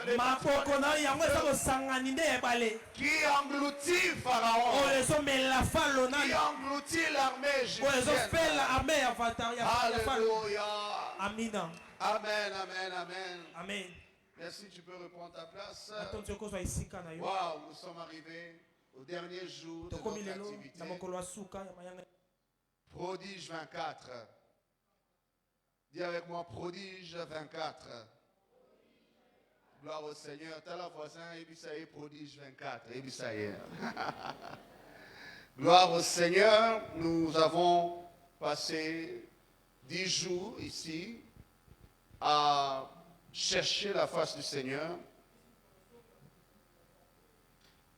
les qui engloutit Pharaon, qui engloutit l'armée égyptienne. Alléluia. Amen. Amen, amen, amen. Amen. Merci, tu peux reprendre ta place. Waouh, nous sommes arrivés au dernier jour de notre activité. Prodige 24. Dis avec moi, prodige 24. Gloire au Seigneur. T'as la voisin, et puis ça y est, prodige 24. Et puis ça y est. Gloire au Seigneur. Nous avons passé 10 jours ici à chercher la face du Seigneur.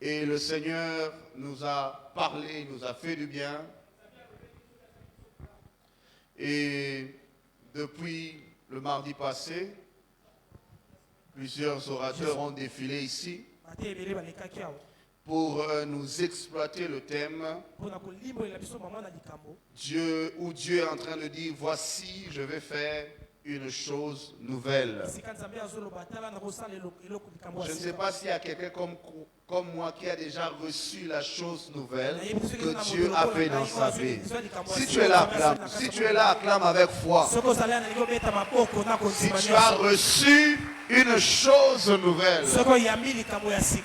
Et le Seigneur nous a parlé, nous a fait du bien. Et depuis le mardi passé, plusieurs orateurs ont défilé ici pour nous exploiter le thème Dieu est en train de dire, voici, je vais faire une chose nouvelle. Je ne sais pas s'il y a quelqu'un comme moi qui a déjà reçu la chose nouvelle que Dieu a fait dans sa vie. Si tu es là, acclame. Si tu es là, acclame avec foi. Si tu as reçu une chose nouvelle,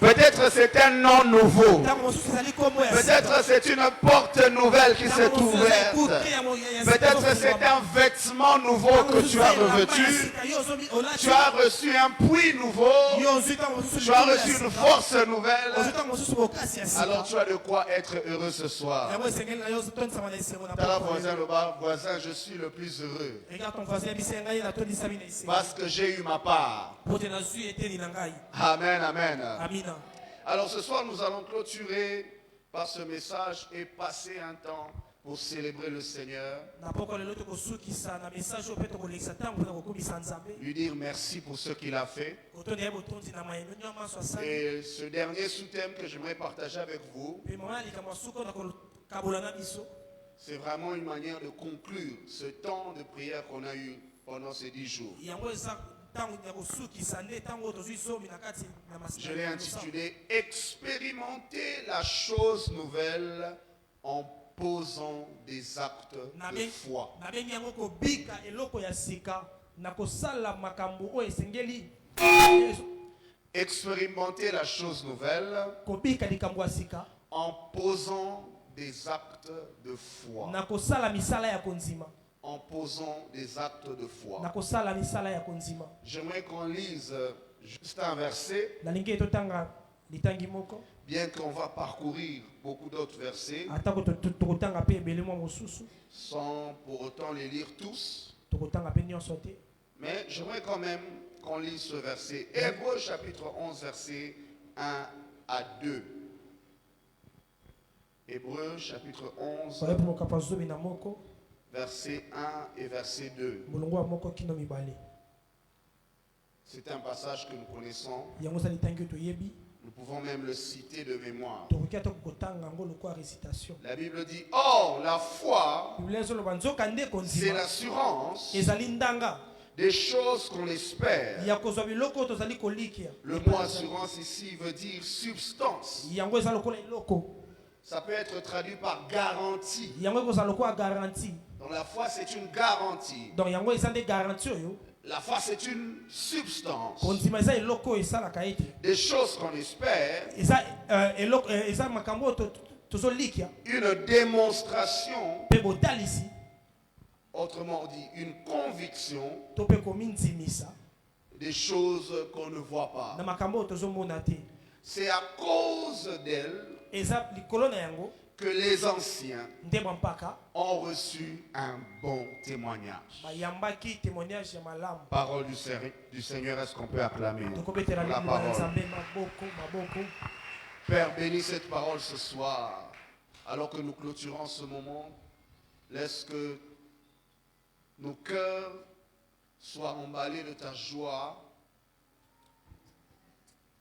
peut-être c'est un nom nouveau, peut-être c'est une porte nouvelle qui s'est ouverte, peut-être c'est un vêtement nouveau que tu as revêtu, tu as reçu un puits nouveau, tu as reçu une force nouvelle. Alors tu as de quoi être heureux ce soir. T'as la voisin le bas, voisin, je suis le plus heureux parce que j'ai eu ma part. Amen, amen. Alors ce soir nous allons clôturer par ce message et passer un temps pour célébrer le Seigneur. Lui dire merci pour ce qu'il a fait. Et ce dernier sous-thème que j'aimerais partager avec vous, c'est vraiment une manière de conclure ce temps de prière qu'on a eu pendant ces 10 jours. Je l'ai intitulé Expérimenter la chose nouvelle en posant des actes de foi. Expérimenter la chose nouvelle en posant des actes de foi. En posant des actes de foi. J'aimerais qu'on lise juste un verset, bien qu'on va parcourir beaucoup d'autres versets, sans pour autant les lire tous. Mais j'aimerais quand même qu'on lise ce verset. Hébreux chapitre 11, verset 1 à 2. Hébreux chapitre 11, verset 1 et verset 2. C'est un passage que nous connaissons. Nous pouvons même le citer de mémoire. La Bible dit, or la foi, c'est l'assurance des choses qu'on espère. Le mot assurance ici veut dire substance. Ça peut être traduit par garantie. Donc la foi c'est une garantie. La foi c'est une substance. Des choses qu'on espère. Une démonstration. Autrement dit, une conviction. Des choses qu'on ne voit pas. C'est à cause d'elle que les anciens ont reçu un bon témoignage. Parole du Seigneur, est-ce qu'on peut acclamer la parole? Père, bénis cette parole ce soir. Alors que nous clôturons ce moment, laisse que nos cœurs soient emballés de ta joie,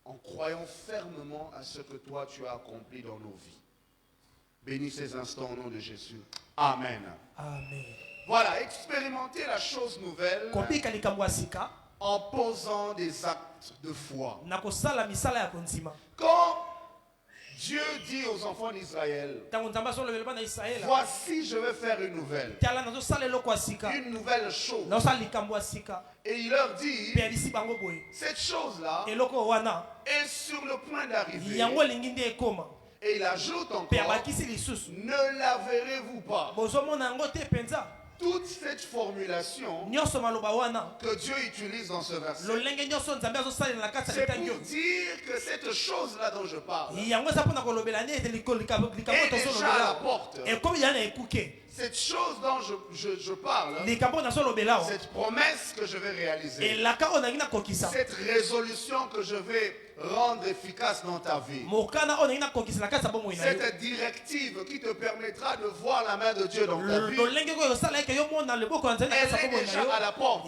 en croyant fermement à ce que toi tu as accompli dans nos vies. Bénis ces instants au nom de Jésus. Amen. Amen. Voilà, expérimenter la chose nouvelle en posant des actes actes de foi. Quand Dieu dit aux enfants d'Israël, voici, je vais faire une nouvelle chose. Et il leur dit, cette chose-là est sur le point d'arriver. Et il ajoute encore, ne la verrez-vous pas. Toute cette formulation que Dieu utilise dans ce verset, c'est pour dire que cette chose-là dont je parle est déjà à la porte. Cette chose dont je parle, cette promesse que je vais réaliser, cette résolution que je vais rendre efficace dans ta vie, cette directive qui te permettra de voir la main de Dieu dans ta vie, elle est déjà à la porte.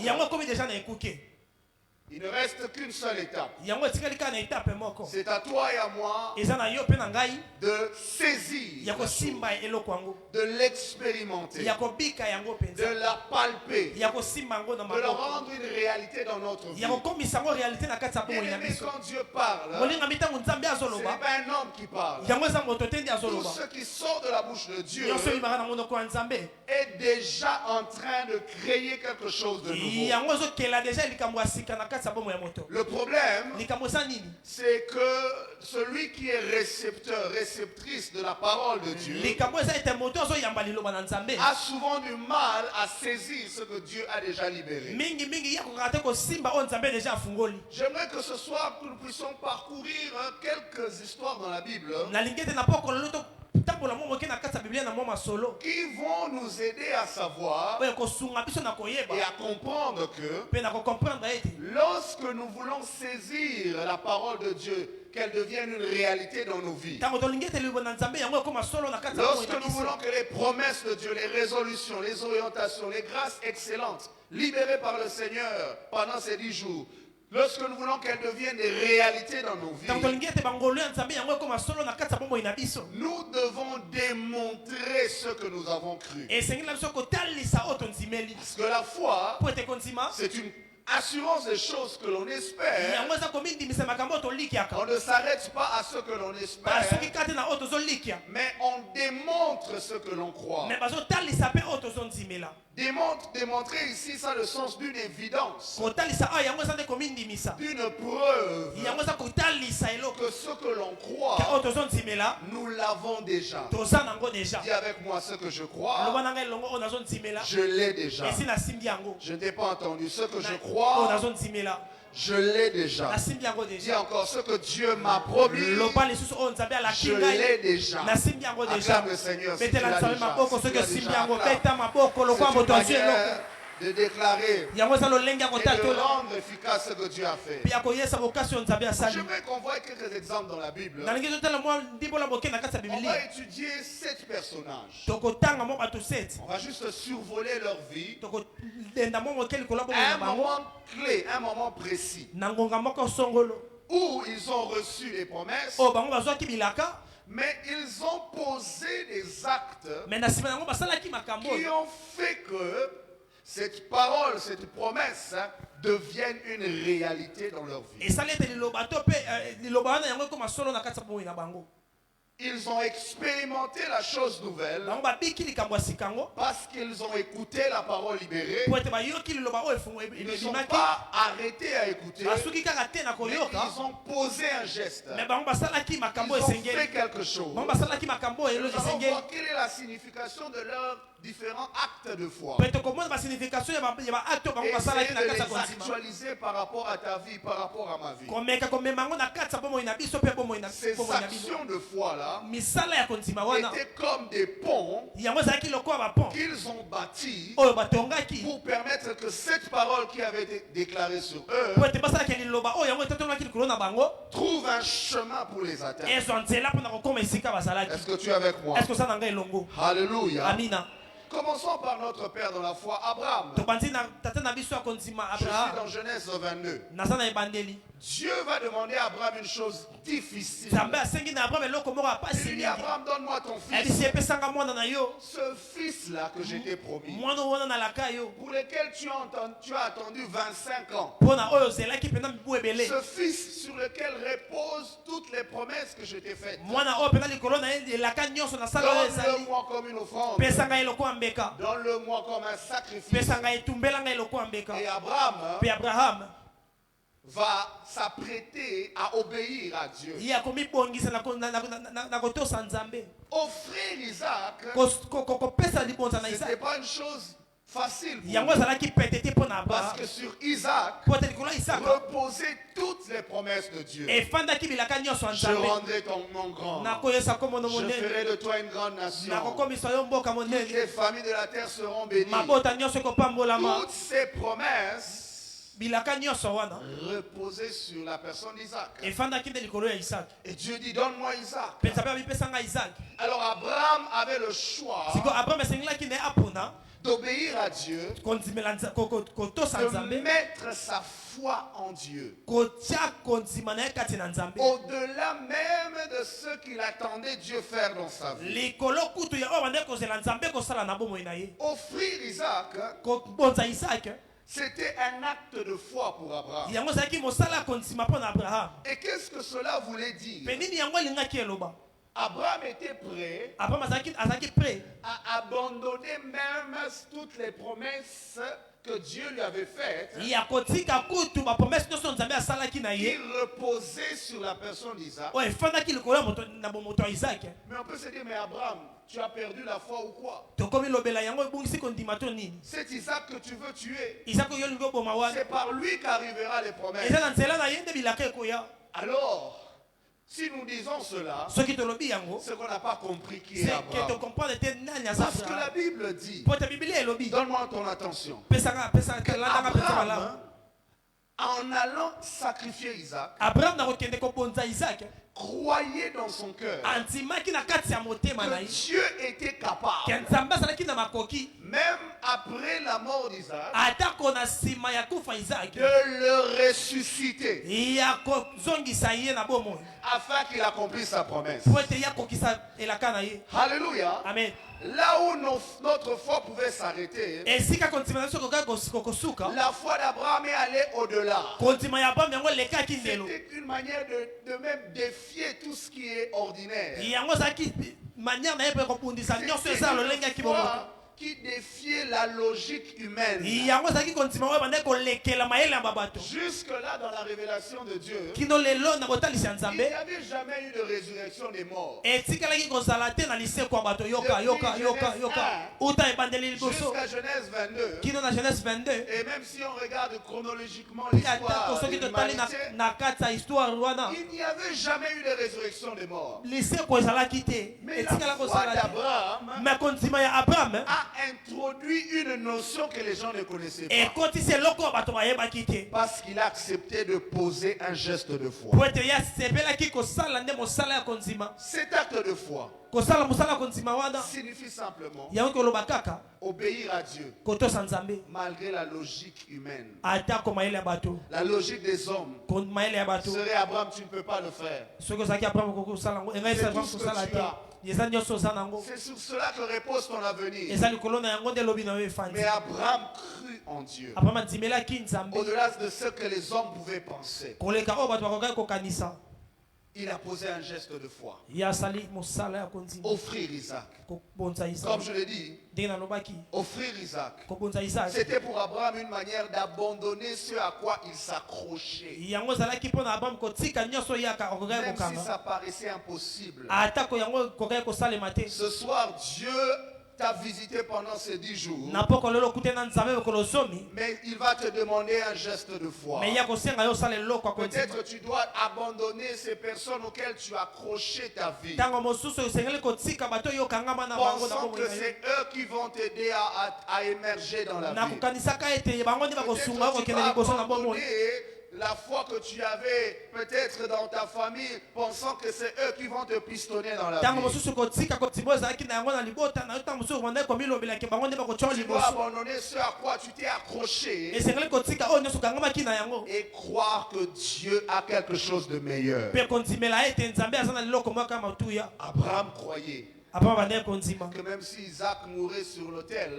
Il ne reste qu'une seule étape. C'est à toi et à moi de saisir, de l'expérimenter, de la palper, de la rendre une réalité dans notre vie. Bien aimé, quand Dieu parle, ce n'est pas un homme qui parle. Tout ce qui sort de la bouche de Dieu est déjà en train de créer quelque chose de nouveau. Le problème, c'est que celui qui est récepteur, réceptrice de la parole de Dieu a souvent du mal à saisir ce que Dieu a déjà libéré. J'aimerais que ce soir nous puissions parcourir quelques histoires dans la Bible qui vont nous aider à savoir et à comprendre que lorsque nous voulons saisir la parole de Dieu, qu'elle devienne une réalité dans nos vies, lorsque nous voulons que les promesses de Dieu, les résolutions, les orientations, les grâces excellentes libérées par le Seigneur pendant ces 10 jours, lorsque nous voulons qu'elles deviennent des réalités dans nos vies, nous devons démontrer ce que nous avons cru. Parce que la foi, c'est une assurance des choses que l'on espère. On ne s'arrête pas à ce que l'on espère, mais on démontre ce que l'on croit. Démontrer ici, ça a le sens d'une évidence, d'une preuve que ce que l'on croit, nous l'avons déjà. Dis avec moi, ce que je crois, je l'ai déjà. Je n'ai pas entendu. Ce que je crois, je l'ai déjà. Dis encore, ce que Dieu m'a promis, je l'ai déjà. Acclame le Seigneur si tu l'as déjà. C'est une manière de déclarer et de rendre efficace ce que Dieu a fait. J'aimerais qu'on voit quelques exemples dans la Bible. On va étudier 7 personnages. On va juste survoler leur vie à un moment clé, un moment précis, où ils ont reçu les promesses, mais ils ont posé des actes qui ont fait que cette parole, cette promesse devienne une réalité dans leur vie. Ils ont expérimenté la chose nouvelle parce qu'ils ont écouté la parole libérée. Ils ne sont pas arrêtés à écouter, mais ils ont posé un geste. Ils ont fait quelque chose. Nous allons voir quelle est la signification de leurs différents actes de foi. Et essayer de les actualiser par rapport à ta vie, par rapport à ma vie. Ces actions de foi-là étaient comme des ponts qu'ils ont bâtis pour permettre que cette parole qui avait été déclarée sur eux trouve un chemin pour les atteindre. Est-ce que tu es avec moi? Alléluia. Commençons par notre père dans la foi, Abraham. Je suis dans Genèse 22. Dieu va demander à Abraham une chose difficile. Il dit, Abraham, donne-moi ton fils. Ce fils-là que je t'ai promis, pour lequel tu as attendu 25 ans. Ce fils sur lequel reposent toutes les promesses que je t'ai faites. Donne-le-moi comme une offrande. Donne-le-moi comme un sacrifice. Et Abraham va s'apprêter à obéir à Dieu. Offrir Isaac, ce n'était pas une chose facile parce que sur Isaac reposaient toutes les promesses de Dieu. Je rendrai ton nom grand. Je ferai de toi une grande nation. Toutes les familles de la terre seront bénies. Toutes ces promesses reposer sur la personne d'Isaac. Et Dieu dit, donne-moi Isaac. Alors Abraham avait le choix d'obéir à Dieu, de mettre sa foi en Dieu, au-delà même de ce qu'il attendait Dieu faire dans sa vie. Offrir Isaac, c'était un acte de foi pour Abraham. Et qu'est-ce que cela voulait dire? Abraham était prêt à abandonner même toutes les promesses que Dieu lui avait faites. Il reposait sur la personne d'Isaac. Mais on peut se dire, mais Abraham, tu as perdu la foi ou quoi? C'est Isaac que tu veux tuer. C'est par lui qu'arrivera les promesses. Alors, si nous disons cela, c'est qu'on n'a pas compris qui est Abraham. Parce que la Bible dit, donne-moi ton attention, Abraham, en allant sacrifier Isaac, croyait dans son cœur que Dieu était capable, même après la mort d'Isaac, de le ressusciter afin qu'il accomplisse sa promesse. Alléluia. Amen. Là où notre foi pouvait s'arrêter, la foi d'Abraham est allée au-delà. C'était une manière de même défier tout ce qui est ordinaire. C'était une foi qui défiait la logique humaine. Jusque-là, dans la révélation de Dieu, il n'y avait jamais eu de résurrection des morts. Jusqu'à Genèse 22. Et même si on regarde chronologiquement l'histoire de l'humanité, il n'y avait jamais eu de résurrection des morts. Mais la foi d'Abraham a introduit une notion que les gens ne connaissaient pas. Parce qu'il a accepté de poser un geste de foi. Cet acte de foi signifie simplement obéir à Dieu malgré la logique humaine. La logique des hommes serait, Abraham, tu ne peux pas le faire. C'est tout ce que tu as. C'est sur cela que repose ton avenir. Mais Abraham crut en Dieu, au-delà de ce que les hommes pouvaient penser. Il a posé un geste de foi. Offrir Isaac. Comme je l'ai dit, offrir Isaac, c'était pour Abraham une manière d'abandonner ce à quoi il s'accrochait. Même si ça paraissait impossible. Ce soir, Dieu t'a visité pendant ces 10 jours, mais il va te demander un geste de foi. Peut-être tu dois abandonner ces personnes auxquelles tu as accroché ta vie, pensant que c'est eux qui vont t'aider à émerger dans la vie. Peut-être tu vas abandonner la foi que tu avais peut-être dans ta famille, pensant que c'est eux qui vont te pistonner dans la vie. Tu dois abandonner ce à quoi tu t'es accroché et croire que Dieu a quelque chose de meilleur. Abraham croyait que même si Isaac mourait sur l'autel,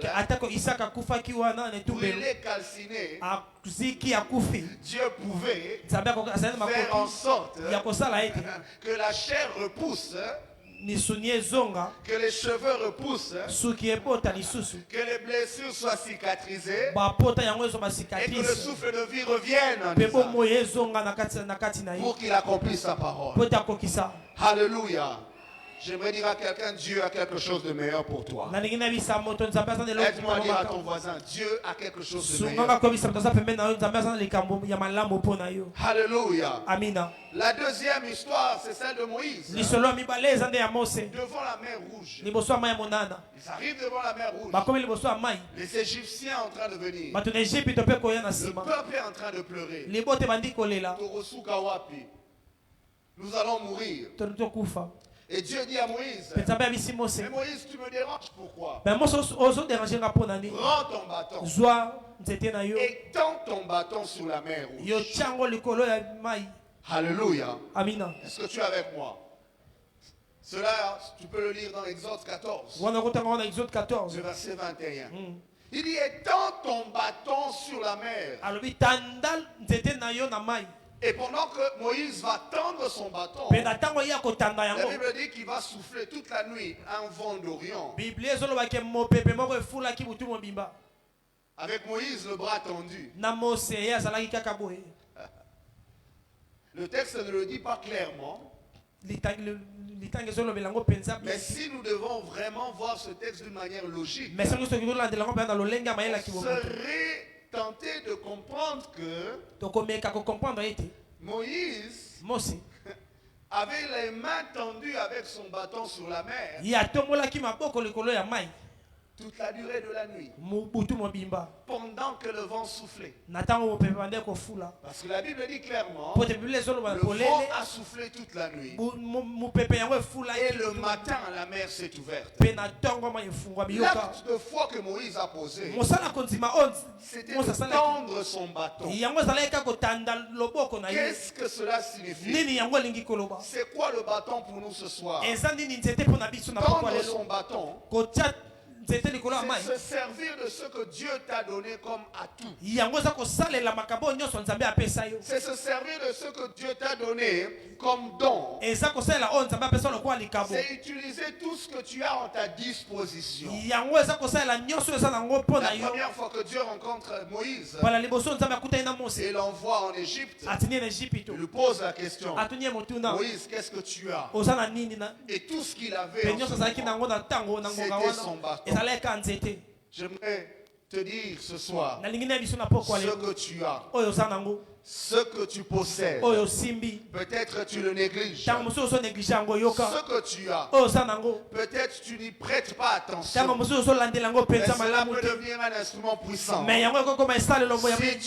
brûlé, calciné, Dieu pouvait faire en sorte que la chair repousse, que les cheveux repoussent, que les blessures soient cicatrisées et que le souffle de vie revienne en Isaac pour qu'il accomplisse sa parole. Alléluia. J'aimerais dire à quelqu'un, Dieu a quelque chose de meilleur pour toi. Aide-moi à dire à ton voisin, Dieu a quelque chose de meilleur. Alléluia. La deuxième histoire, c'est celle de Moïse. Devant la mer Rouge. Ils arrivent devant la mer Rouge. Les Égyptiens en train de venir. Le peuple est en train de pleurer. Nous allons mourir. Et Dieu dit à Moïse, mais Moïse, tu me déranges, pourquoi? Prends ton bâton et tends ton bâton sur la mer Rouge. Alléluia. Est-ce que tu es avec moi? Cela, tu peux le lire dans Exode 14. Le verset 21. Il dit, étends ton bâton sur la mer. Et pendant que Moïse va tendre son bâton, la Bible dit qu'il va souffler toute la nuit un vent d'Orient. Avec Moïse, le bras tendu. Le texte ne le dit pas clairement. Mais si nous devons vraiment voir ce texte d'une manière logique, on serait tenté de comprendre que Moïse avait les mains tendues avec son bâton sur la mer toute la durée de la nuit, pendant que le vent soufflait. Parce que la Bible dit clairement, le vent a soufflé toute la nuit. Et le matin, la mer s'est ouverte. L'acte de foi que Moïse a posé, c'était de tendre son bâton. Qu'est-ce que cela signifie? C'est quoi le bâton pour nous ce soir? Tendre son bâton, c'est se servir de ce que Dieu t'a donné comme atout. C'est se servir de ce que Dieu t'a donné comme don. C'est utiliser tout ce que tu as en ta disposition. La première fois que Dieu rencontre Moïse et l'envoie en Égypte, il lui pose la question, Moïse, qu'est-ce que tu as? Et tout ce qu'il avait, c'était son bâton. J'aimerais te dire ce soir, ce que tu as, ce que tu possèdes, peut-être tu le négliges. Ce que tu as, peut-être tu n'y prêtes pas attention. Mais cela peut devenir un instrument puissant si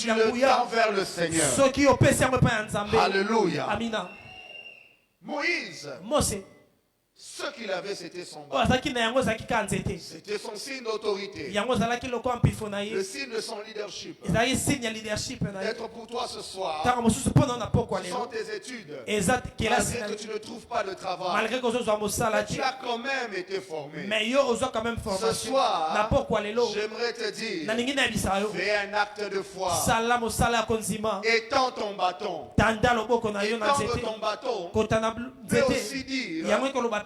tu le tends vers le Seigneur. Alléluia. Moïse, ce qu'il avait, c'était son bâton. C'était son signe d'autorité. Le signe de son leadership. Peut-être pour toi ce soir, ce sont tes études. Malgré que tu ne trouves pas de travail, tu as quand même été formé. Ce soir, j'aimerais te dire, fais un acte de foi. Étends ton bâton. Étendre ton bâton peut aussi dire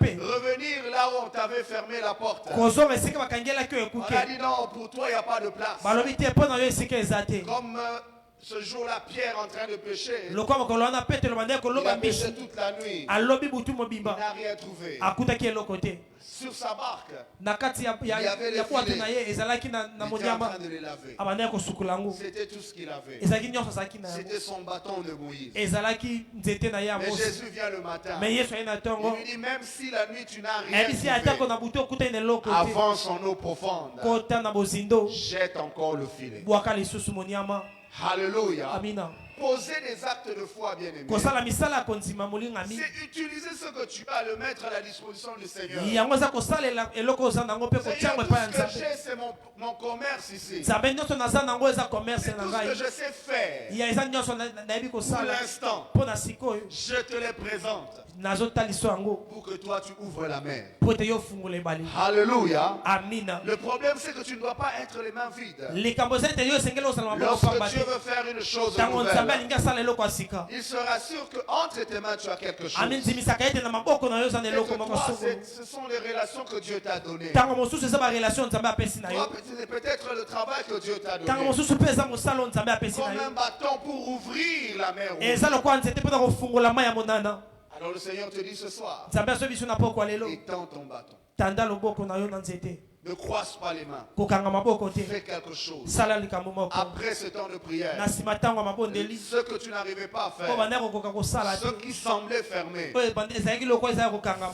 revenir là où on t'avait fermé la porte. On a dit non, pour toi il n'y a pas de place. Comme ce jour-là, Pierre en train de pêcher, il a pêché toute la nuit. Il n'a rien trouvé. Sur sa barque, il y avait les filets. Il était en train de les laver. C'était tout ce qu'il avait. C'était son bâton de Moïse. Mais Jésus vient le matin. Il lui dit, même si la nuit tu n'as rien trouvé, avance en eau profonde. Jette encore le filet. Alléluia. Poser des actes de foi, bien aimé. C'est utiliser ce que tu as, le mettre à la disposition du Seigneur. Seigneur, tout ce que j'ai, c'est mon commerce ici. Tout ce que je sais faire, pour l'instant, je te les présente. Pour que toi tu ouvres la mer. Alléluia. Le problème c'est que tu ne dois pas être les mains vides. Lorsque Dieu veut faire une chose nouvelle, il sera sûr que entre tes mains tu as quelque chose. Et que toi, ce sont les relations que Dieu t'a données. C'est peut-être le travail que Dieu t'a donné. Comme un bâton pour ouvrir la mer. Alors le Seigneur te dit ce soir, étends ton bâton. Ne croise pas les mains. Fais quelque chose. Après ce temps de prière, ce que tu n'arrivais pas à faire, ce qui semblait fermé,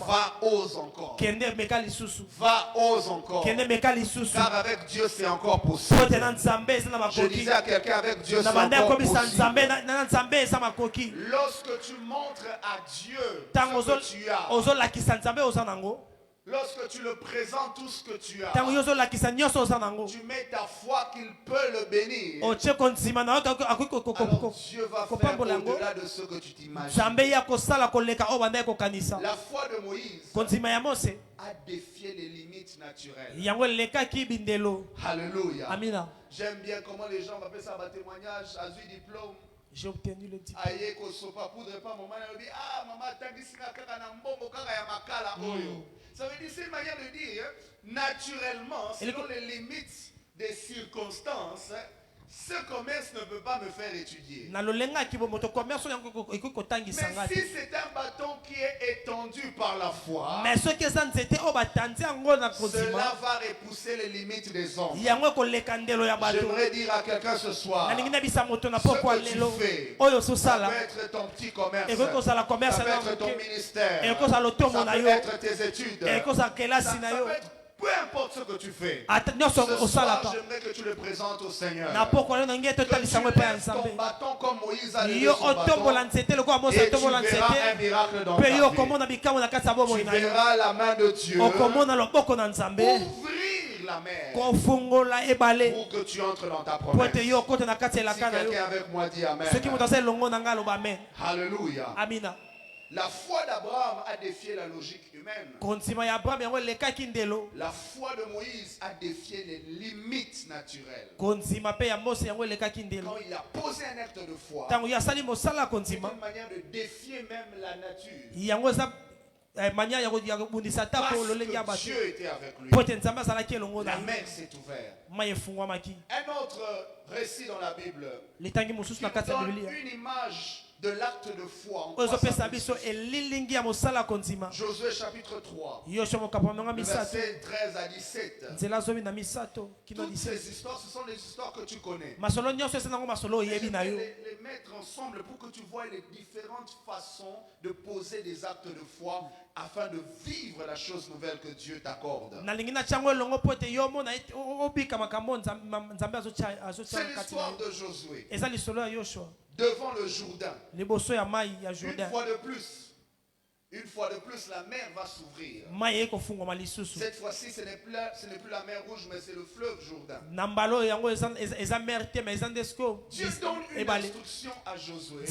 va, ose encore. Va, ose encore. Car avec Dieu c'est encore possible. Je disais à quelqu'un, avec Dieu c'est encore possible. Lorsque tu montres à Dieu ce que tu as, lorsque tu le présentes tout ce que tu as, tu mets ta foi qu'il peut le bénir. Alors Dieu va faire au-delà de ce que tu t'imagines. La foi de Moïse a défié les limites naturelles. Alléluia. J'aime bien comment les gens appellent ça un témoignage, à du diplôme. J'ai obtenu le diplôme. Ça veut dire, c'est une manière de dire, naturellement, selon les limites des circonstances, ce commerce ne peut pas me faire étudier. Mais si c'est un bâton qui est étendu par la foi, cela va repousser les limites des hommes. J'aimerais dire à quelqu'un ce soir, ce que tu fais, ça peut être ton petit commerce, ça peut être ton ministère, ça peut être tes études, ça peut être peu importe ce que tu fais. Ce soir, j'aimerais que tu le présentes au Seigneur. Que tu lèves ton bâton comme Moïse a levé son bâton. Et tu verras un miracle dans ta vie. Tu verras la main de Dieu ouvrir la mer pour que tu entres dans ta promesse. Si quelqu'un avec moi dit Amen. Alléluia. La foi d'Abraham a défié la logique humaine. La foi de Moïse a défié les limites naturelles. Quand il a posé un acte de foi, c'est une manière de défier même la nature. Parce que Dieu était avec lui. La mer s'est ouverte. Un autre récit dans la Bible qui donne une image de l'acte de foi. Josué chapitre 3, versets 13 à 17. Toutes ces histoires, ce sont les histoires que tu connais. Je vais les mettre ensemble pour que tu vois les différentes façons de poser des actes de foi afin de vivre la chose nouvelle que Dieu t'accorde. C'est l'histoire de Josué. Devant le Jourdain. Une fois de plus, la mer va s'ouvrir. Cette fois-ci, ce n'est plus la mer Rouge, mais c'est le fleuve Jourdain. Dieu donne une instruction à Josué.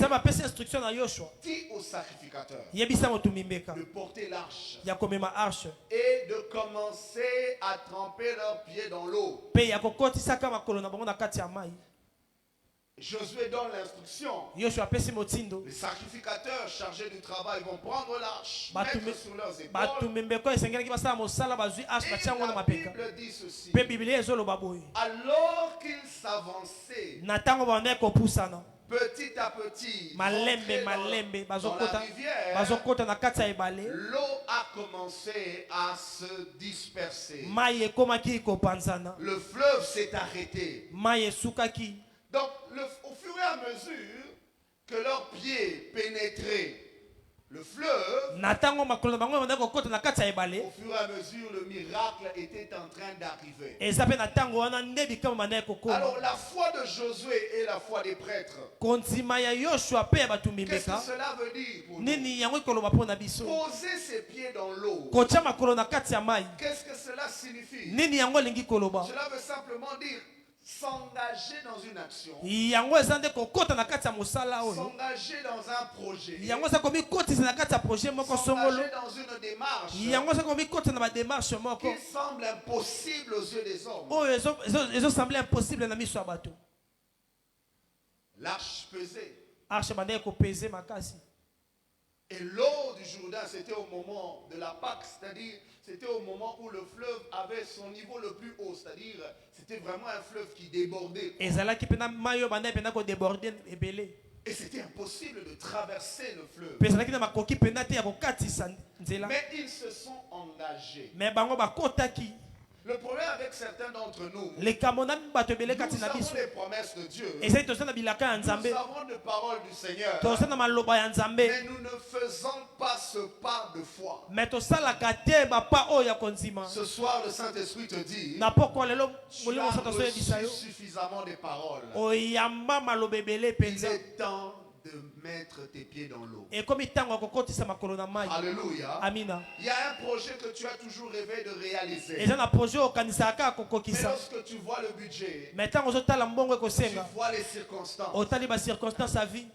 Dis au sacrificateur de porter l'arche et de commencer à tremper leurs pieds dans l'eau. Josué donne l'instruction. Les sacrificateurs chargés du travail vont prendre l'arche, mettre sur leurs épaules. Et la Bible dit ceci. Alors qu'ils s'avançaient, petit à petit, dans la rivière, l'eau a commencé à se disperser. Le fleuve s'est arrêté. Donc, au fur et à mesure que leurs pieds pénétraient le fleuve, fur et à mesure, le miracle était en train d'arriver. Alors la foi de Josué et la foi des prêtres, qu'est-ce que cela veut dire pour nous? Poser ses pieds dans l'eau, qu'est-ce que cela signifie? Cela veut simplement dire s'engager dans une action, s'engager dans un projet, s'engager dans une démarche qui semble impossible aux yeux des hommes. L'arche pesait. Et l'eau du Jourdain, c'était au moment de la Pâque, c'est-à-dire c'était au moment où le fleuve avait son niveau le plus haut, c'est-à-dire c'était vraiment un fleuve qui débordait. Et c'était impossible de traverser le fleuve. Mais ils se sont engagés. Le problème avec certains d'entre nous, nous avons les promesses de Dieu, nous avons les paroles du Seigneur, mais nous ne faisons pas ce pas de foi. Ce soir, le Saint-Esprit te dit, tu as reçu suffisamment de paroles. Il est temps de mettre tes pieds dans l'eau. Alléluia. Amina. Il y a un projet que tu as toujours rêvé de réaliser. Mais lorsque tu vois le budget, tu vois les circonstances,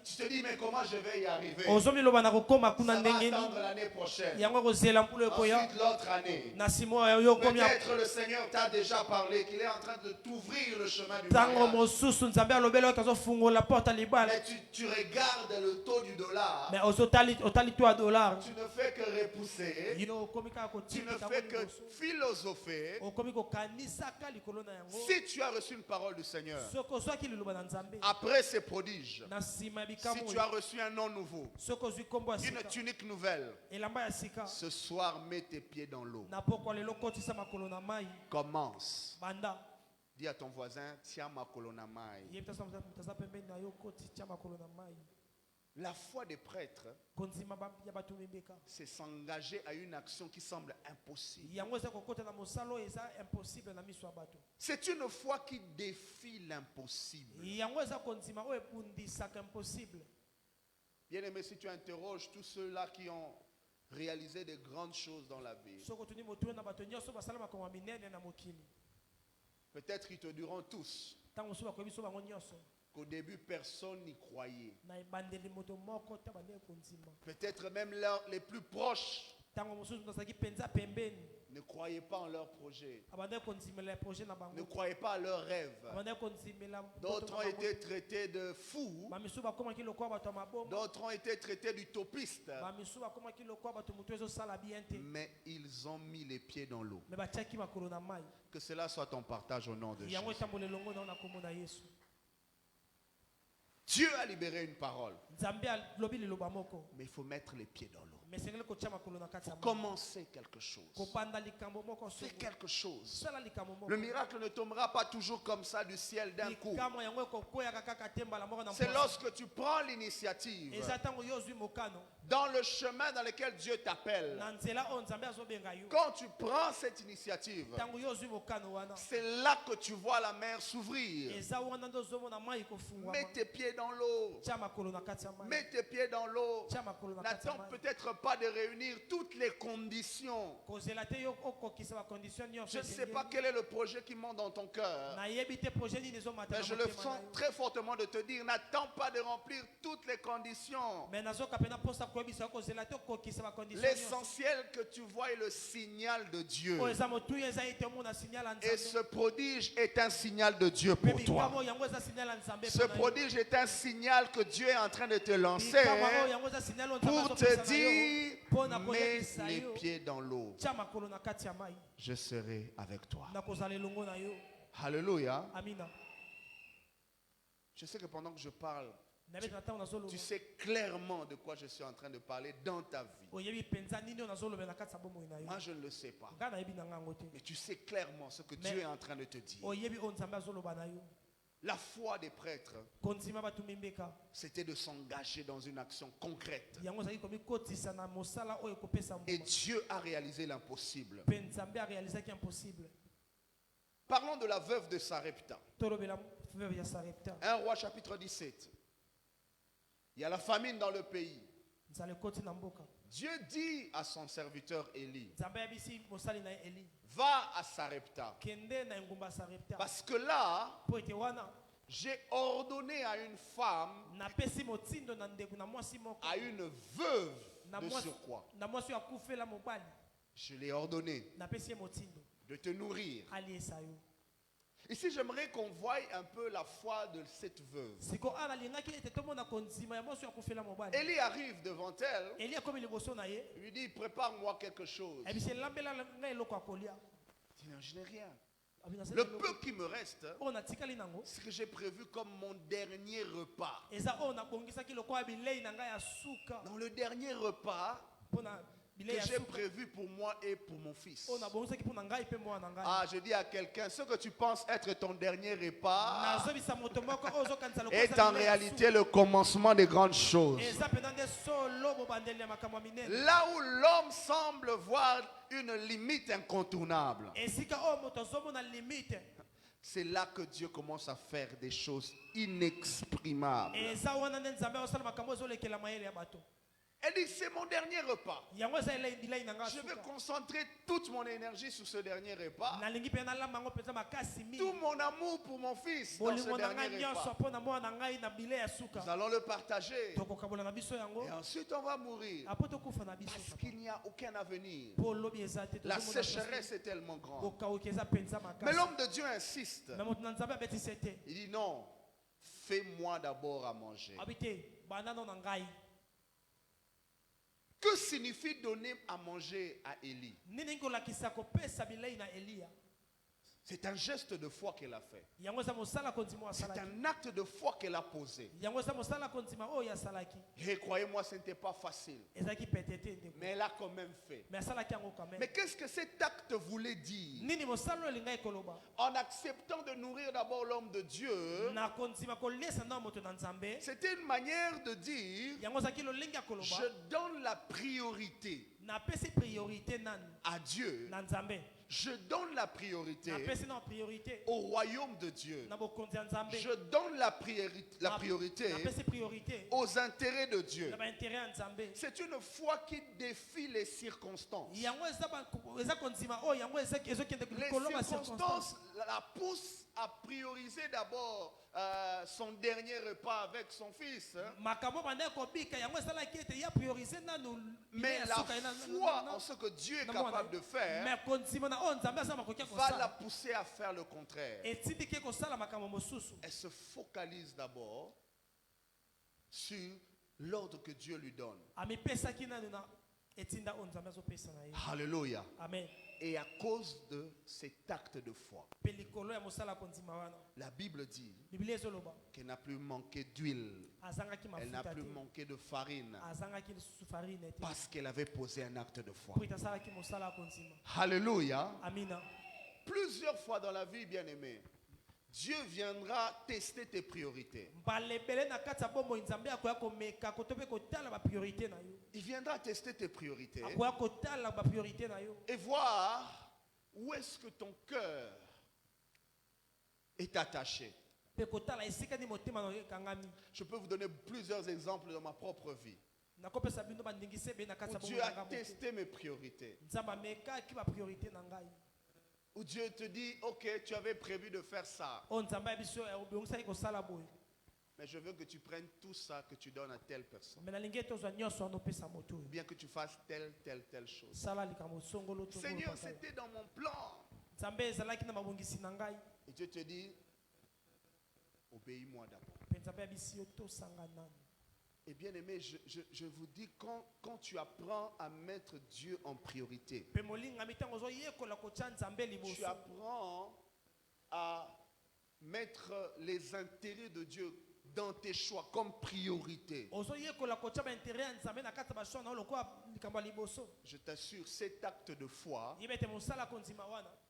tu te dis mais comment je vais y arriver? Ça va attendre l'année prochaine. Ensuite l'autre année. Peut-être le Seigneur t'a déjà parlé qu'il est en train de t'ouvrir le chemin du mariage. Mais tu regardes le taux du dollar, tu ne fais que repousser, tu ne fais que philosopher. Si tu as reçu une parole du Seigneur, après ces prodiges, si tu as reçu un nom nouveau, une tunique nouvelle, ce soir mets tes pieds dans l'eau. Commence. Dis à ton voisin, tiens ma kolonamai. La foi des prêtres, c'est s'engager à une action qui semble impossible. C'est une foi qui défie l'impossible. Bien aimé, si tu interroges tous ceux-là qui ont réalisé de grandes choses dans la vie, peut-être qu'ils te diront tous qu'au début personne n'y croyait. Peut-être même les plus proches ne croyaient pas en leur projet, ne croyaient pas à leurs rêves. D'autres ont été traités de fous, d'autres ont été traités d'utopistes, mais ils ont mis les pieds dans l'eau. Que cela soit ton partage au nom de Jésus. Dieu a libéré une parole, mais il faut mettre les pieds dans l'eau. Il faut commencer quelque chose. Fais quelque chose. Le miracle ne tombera pas toujours comme ça du ciel d'un coup. C'est lorsque tu prends l'initiative dans le chemin dans lequel Dieu t'appelle. Quand tu prends cette initiative, c'est là que tu vois la mer s'ouvrir. Mets tes pieds dans l'eau. Mets tes pieds dans l'eau. N'attends peut-être pas de réunir toutes les conditions. Je ne sais pas quel est le projet qui monte dans ton cœur, mais je le sens très fortement de te dire, n'attends pas de remplir toutes les conditions. L'essentiel que tu vois est le signal de Dieu. Et ce prodige est un signal de Dieu pour toi. Ce prodige est un signal que Dieu est en train de te lancer pour te dire, mets les pieds dans l'eau. Je serai avec toi. Alléluia. Je sais que pendant que je parle, tu sais clairement de quoi je suis en train de parler dans ta vie. Moi, je ne le sais pas. Mais tu sais clairement ce que Dieu est en train de te dire. La foi des prêtres, c'était de s'engager dans une action concrète. Et Dieu a réalisé l'impossible. Parlons de la veuve de Sarepta. 1 Roi chapitre 17. Il y a la famine dans le pays. Dieu dit à son serviteur Élie, va à Sarepta. Parce que là, j'ai ordonné à une femme, à une veuve de surcroît, je l'ai ordonné de te nourrir. Ici, j'aimerais qu'on voie un peu la foi de cette veuve. Élie arrive devant elle. Il lui dit, prépare-moi quelque chose. Elle dit, non, je n'ai rien. Le peu qui me reste, c'est que j'ai prévu comme mon dernier repas. Dans le dernier repas que j'ai prévu pour moi et pour mon fils. Ah, je dis à quelqu'un, ce que tu penses être ton dernier repas est en réalité le commencement des grandes choses. Là où l'homme semble voir une limite incontournable, c'est là que Dieu commence à faire des choses inexprimables. Elle dit, c'est mon dernier repas. Je vais concentrer toute mon énergie sur ce dernier repas. Tout mon amour pour mon fils dans ce dernier repas. Nous allons le partager. Et ensuite on va mourir. Parce qu'il n'y a aucun avenir. La sécheresse est tellement grande. Mais l'homme de Dieu insiste. Il dit non, fais-moi d'abord à manger. Que signifie donner à manger à Élie? C'est un geste de foi qu'elle a fait. C'est un acte de foi qu'elle a posé. Et croyez-moi, ce n'était pas facile. Mais elle a quand même fait. Mais qu'est-ce que cet acte voulait dire? En acceptant de nourrir d'abord l'homme de Dieu, c'était une manière de dire, je donne la priorité à Dieu. Je donne la priorité au royaume de Dieu. Je donne la priorité aux intérêts de Dieu. C'est une foi qui défie les circonstances. Les circonstances la poussent à prioriser d'abord son dernier repas avec son fils. Mais la foi en ce que Dieu est capable de faire va la pousser à faire le contraire. Elle se focalise d'abord sur l'ordre que Dieu lui donne. Alléluia. Amen. Et à cause de cet acte de foi, la Bible dit qu'elle n'a plus manqué d'huile, elle n'a plus manqué de farine, parce qu'elle avait posé un acte de foi. Alléluia. Plusieurs fois dans la vie, bien aimé, Dieu viendra tester tes priorités. Il viendra tester tes priorités et voir où est-ce que ton cœur est attaché. Je peux vous donner plusieurs exemples dans ma propre vie. Où Dieu a testé mes priorités. Où Dieu te dit, ok, tu avais prévu de faire ça. Mais je veux que tu prennes tout ça que tu donnes à telle personne. Ou bien que tu fasses telle chose. Seigneur, c'était dans mon plan. Et Dieu te dit, obéis-moi d'abord. Et bien aimé, je vous dis, quand tu apprends à mettre Dieu en priorité, tu apprends à mettre les intérêts de Dieu dans tes choix comme priorité. Je t'assure, cet acte de foi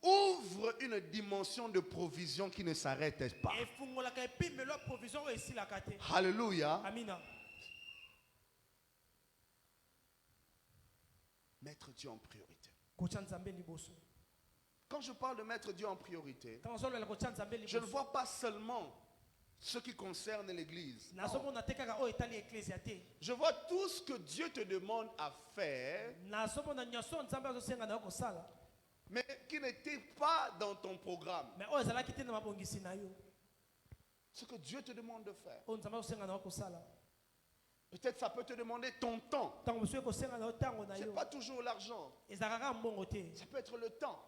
ouvre une dimension de provision qui ne s'arrête pas. Alléluia. Mettre Dieu en priorité. Quand je parle de mettre Dieu en priorité, je ne vois pas seulement ce qui concerne l'église. Je vois tout ce que Dieu te demande à faire, mais qui n'était pas dans ton programme. Ce que Dieu te demande de faire. Peut-être ça peut te demander ton temps. Ce n'est pas toujours l'argent. Ça peut être le temps.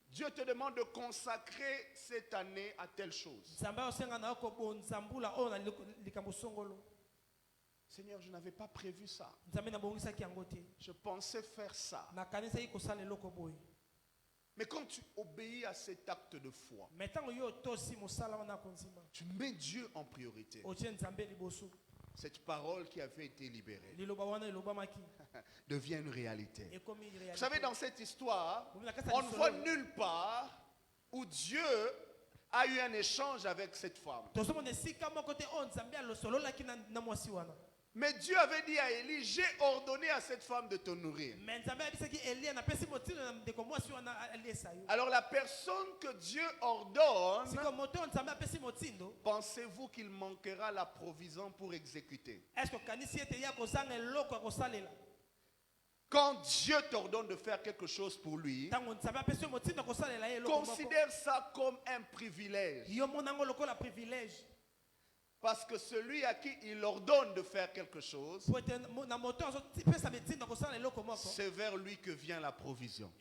Dieu te demande de consacrer cette année à telle chose. Seigneur, je n'avais pas prévu ça. Je pensais faire ça. Mais quand tu obéis à cet acte de foi, tu mets Dieu en priorité. Cette parole qui avait été libérée devient une réalité. Vous savez, dans cette histoire, on ne voit nulle part où Dieu a eu un échange avec cette femme. Mais Dieu avait dit à Élie, j'ai ordonné à cette femme de te nourrir. Alors la personne que Dieu ordonne, pensez-vous qu'il manquera la provision pour exécuter? Quand Dieu t'ordonne de faire quelque chose pour lui, considère ça comme un privilège. Parce que celui à qui il ordonne de faire quelque chose, c'est vers lui que vient la provision.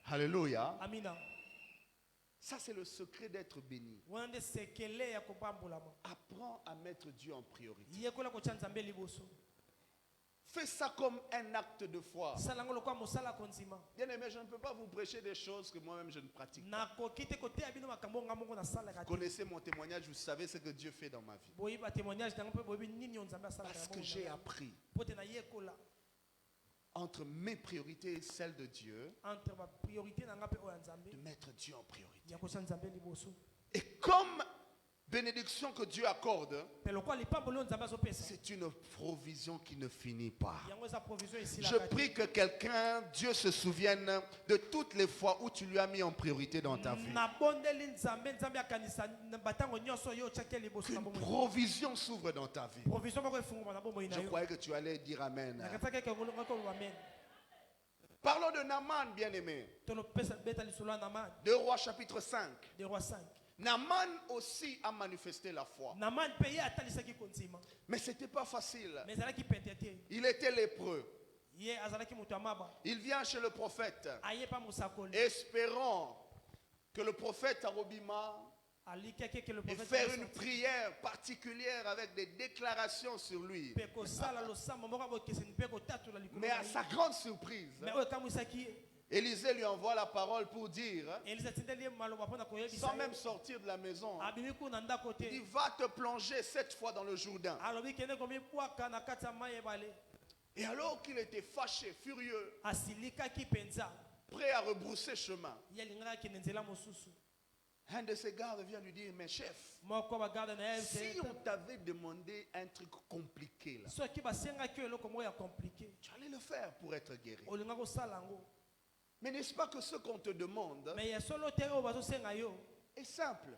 Alléluia. Ça, c'est le secret d'être béni. Apprends à mettre Dieu en priorité. Fais ça comme un acte de foi. Bien aimé, je ne peux pas vous prêcher des choses que moi-même je ne pratique pas. Vous connaissez mon témoignage, vous savez ce que Dieu fait dans ma vie. Parce que j'ai appris entre mes priorités et celles de Dieu, de mettre Dieu en priorité. Et comme bénédiction que Dieu accorde, c'est une provision qui ne finit pas. Je prie que quelqu'un, Dieu se souvienne de toutes les fois où tu lui as mis en priorité dans ta vie. Qu'une provision s'ouvre dans ta vie. Je croyais que tu allais dire Amen. Parlons de Naaman, bien-aimé. 2 Rois chapitre 5. Naaman aussi a manifesté la foi. Mais ce n'était pas facile. Il était lépreux. Il vient chez le prophète, espérant que le prophète Arobima et faire une prière particulière avec des déclarations sur lui. Mais à sa grande surprise, Élisée lui envoie la parole pour dire, sans même sortir de la maison, il dit, va te plonger 7 fois dans le Jourdain. Et alors qu'il était fâché, furieux, prêt à rebrousser chemin, un de ses gardes vient lui dire, mais chef, si on t'avait demandé un truc compliqué, là, tu allais le faire pour être guéri. Mais n'est-ce pas que ce qu'on te demande est simple?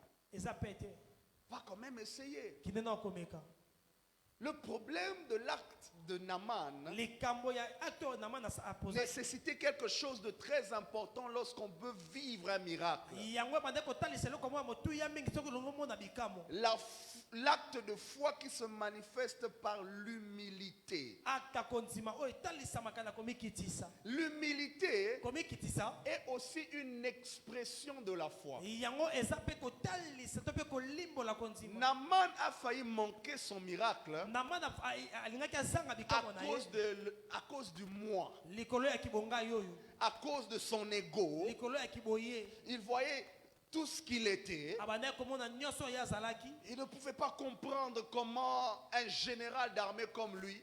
Va quand même essayer. Le problème de l'acte de Naaman nécessitait quelque chose de très important lorsqu'on veut vivre un miracle. L'acte de foi qui se manifeste par l'humilité. L'humilité est aussi une expression de la foi. Naaman a failli manquer son miracle à cause du moi, à cause de son ego. Il voyait tout ce qu'il était, il ne pouvait pas comprendre comment un général d'armée comme lui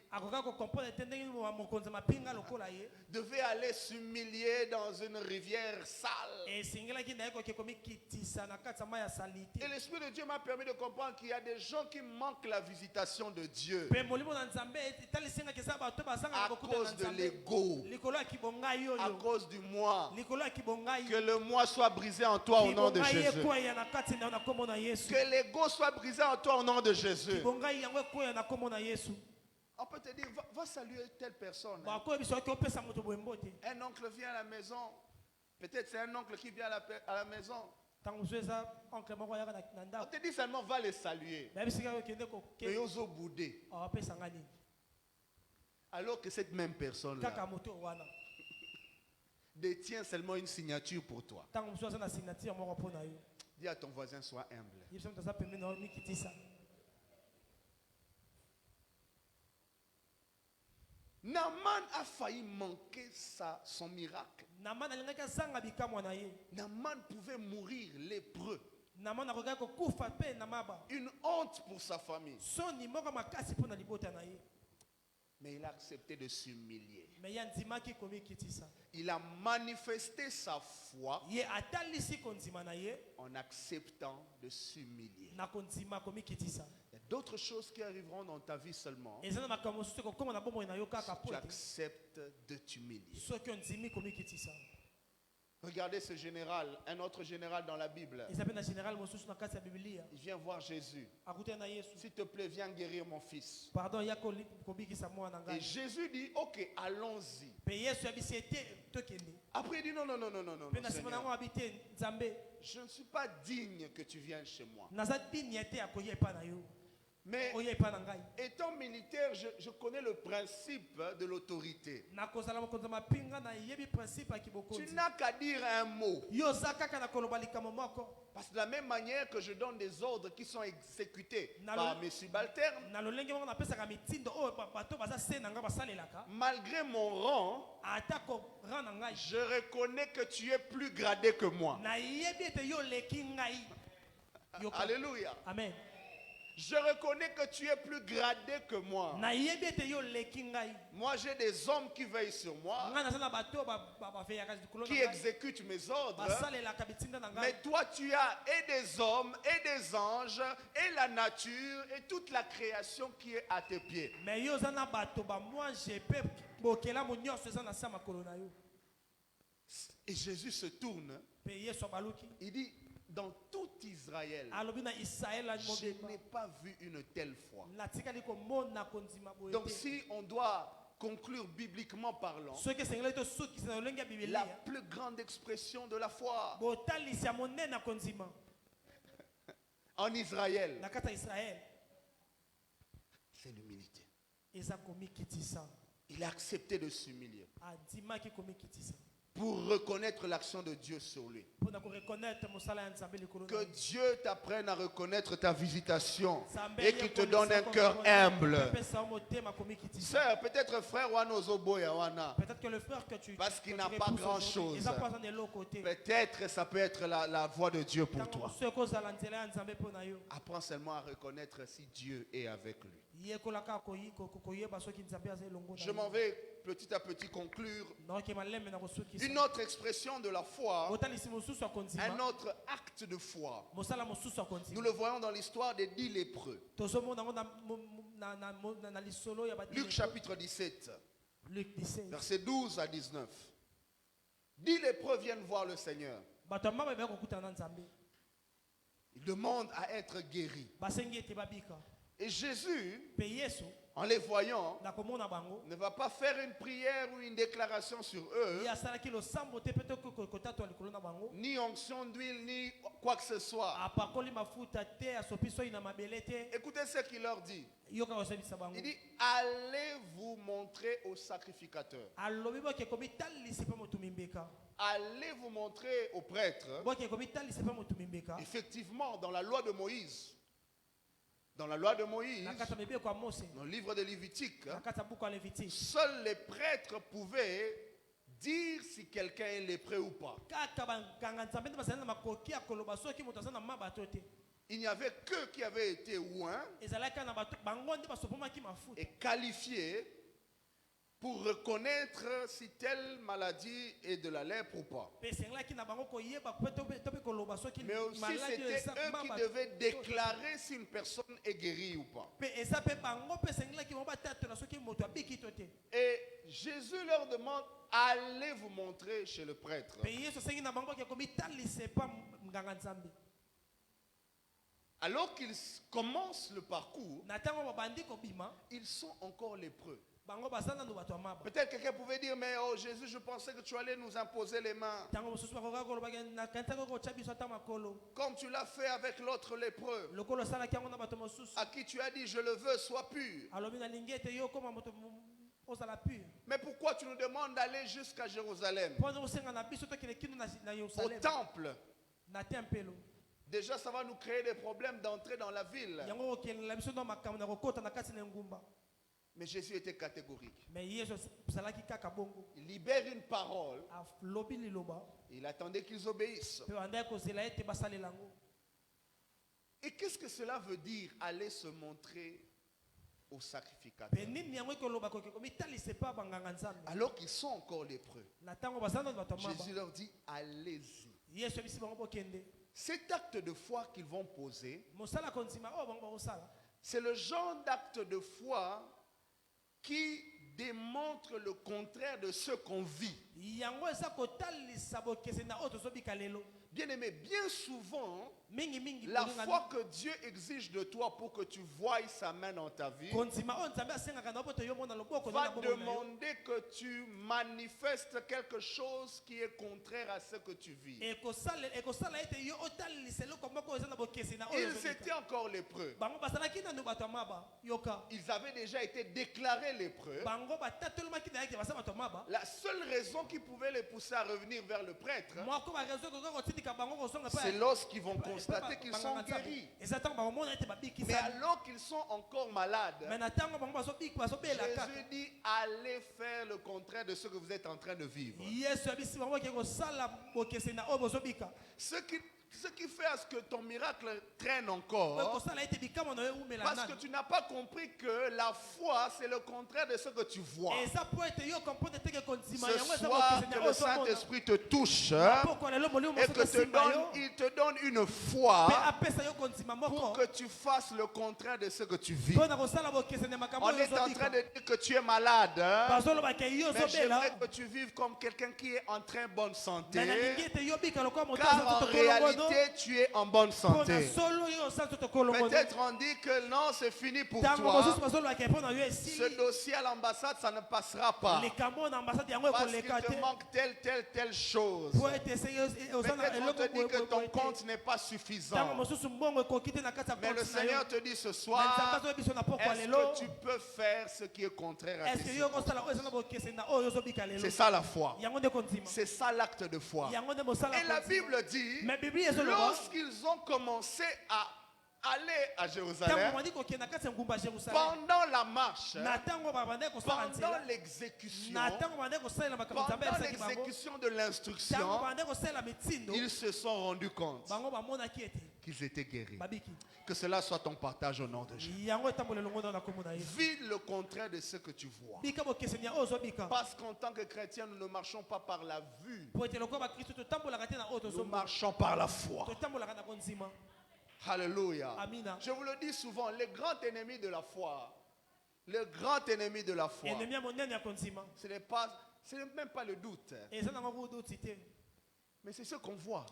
devait aller s'humilier dans une rivière sale. Et l'Esprit de Dieu m'a permis de comprendre qu'il y a des gens qui manquent la visitation de Dieu à cause de l'ego, à cause du moi. Que le moi soit brisé en toi au nom de Jésus. Que l'ego soit brisé en toi au nom de Jésus. On peut te dire, va saluer telle personne. Un oncle vient à la maison. Peut-être c'est un oncle qui vient à la maison. On te dit seulement, va les saluer. Mais ils ont boudé. Alors que cette même personne-là détient seulement une signature pour toi. Dis à ton voisin, sois humble. Naaman a failli manquer son miracle. Naaman pouvait mourir lépreux. Une honte pour sa famille. Mais il a accepté de s'humilier. Il a manifesté sa foi en acceptant de s'humilier. Il y a d'autres choses qui arriveront dans ta vie seulement si tu acceptes de t'humilier. Regardez ce général, un autre général dans la Bible. Il vient voir Jésus. S'il te plaît, viens guérir mon fils. Et Jésus dit, ok, allons-y. Après il dit, non, Seigneur, je ne suis pas digne que tu viennes chez moi. Mais étant militaire, je connais le principe de l'autorité. Tu n'as qu'à dire un mot. Parce que de la même manière que je donne des ordres qui sont exécutés par mes subalternes, malgré mon rang, je reconnais que tu es plus gradé que moi. Alléluia. Amen. Je reconnais que tu es plus gradé que moi. Moi, j'ai des hommes qui veillent sur moi, qui exécutent mes ordres. Mais toi, tu as et des hommes, et des anges, et la nature, et toute la création qui est à tes pieds. Et Jésus se tourne. Il dit, dans tout Israël, je n'ai pas vu une telle foi. Donc si on doit conclure bibliquement parlant, la plus grande expression de la foi en Israël, c'est l'humilité. Il a accepté de s'humilier pour reconnaître l'action de Dieu sur lui. Que Dieu t'apprenne à reconnaître ta visitation et qu'il te donne un cœur humble. Sœur, peut-être frère peut-être que le frère que tu parce qu'il n'a pas grand chose. Peut-être ça peut être la voix de Dieu pour toi. Apprends seulement à reconnaître si Dieu est avec lui. Je m'en vais petit à petit conclure. Une autre expression de la foi, un autre acte de foi. Nous le voyons dans l'histoire des 10 lépreux. Luc chapitre 17, versets 12 à 19. 10 lépreux viennent voir le Seigneur. Ils demandent à être guéris. Et Jésus, en les voyant, ne va pas faire une prière ou une déclaration sur eux, ni onction d'huile, ni quoi que ce soit. Écoutez ce qu'il leur dit. Il dit, allez vous montrer au sacrificateur. Allez vous montrer au prêtre. Effectivement, dans la loi de Moïse, dans le livre de Lévitique, seuls les prêtres pouvaient dire si quelqu'un est lépreux ou pas. Il n'y avait que qui avait été ouin et qualifié pour reconnaître si telle maladie est de la lèpre ou pas. Mais aussi, c'était eux qui devaient déclarer si une personne est guérie ou pas. Et Jésus leur demande, allez vous montrer chez le prêtre. Alors qu'ils commencent le parcours, ils sont encore lépreux. Peut-être quelqu'un pouvait dire, mais oh Jésus, je pensais que tu allais nous imposer les mains. Comme tu l'as fait avec l'autre lépreux, à qui tu as dit, je le veux, sois pur. Mais pourquoi tu nous demandes d'aller jusqu'à Jérusalem, au temple? Déjà, ça va nous créer des problèmes d'entrer dans la ville. Mais Jésus était catégorique. Il libère une parole. Il attendait qu'ils obéissent. Et qu'est-ce que cela veut dire, aller se montrer au sacrificateur? Alors qu'ils sont encore lépreux, Jésus leur dit, allez-y. Cet acte de foi qu'ils vont poser, c'est le genre d'acte de foi qui démontre le contraire de ce qu'on vit. Bien aimé, bien souvent, la foi que Dieu exige de toi pour que tu voies sa main dans ta vie va demander que tu manifestes quelque chose qui est contraire à ce que tu vis. Ils étaient encore lépreux. Ils avaient déjà été déclarés lépreux. La seule raison qui pouvait les pousser à revenir vers le prêtre, c'est lorsqu'ils vont constater qu'ils sont guéris. Mais alors qu'ils sont encore malades, Jésus dit, allez faire le contraire de ce que vous êtes en train de vivre. Ce qui fait à ce que ton miracle traîne encore, parce que tu n'as pas compris que la foi, c'est le contraire de ce que tu vois. Ce soir, que le Saint-Esprit te touche et qu'il te donne une foi pour que tu fasses le contraire de ce que tu vis. On est en train de dire que tu es malade, mais j'aimerais que tu vives comme quelqu'un qui est en très bonne santé, car en réalité, tu es en bonne santé. Peut-être on dit que non, c'est fini pour toi. Ce dossier à l'ambassade, ça ne passera pas. Parce qu'il te manque telle chose. Peut-être on te dit que ton compte n'est pas suffisant. Mais le Seigneur te dit ce soir, est-ce que tu peux faire ce qui est contraire à tes circonstances? C'est ça la foi. C'est ça l'acte de foi. Et la Bible dit, lorsqu'ils ont commencé à aller à Jérusalem, pendant la marche, pendant l'exécution de l'instruction, ils se sont rendus compte qu'ils étaient guéris. Que cela soit ton partage au nom de Jésus. Vis le contraire de ce que tu vois. Parce qu'en tant que chrétiens, nous ne marchons pas par la vue. Nous marchons par la foi. Alléluia. Je vous le dis souvent, le grand ennemi de la foi, ce n'est même pas le doute, mais c'est ce qu'on voit.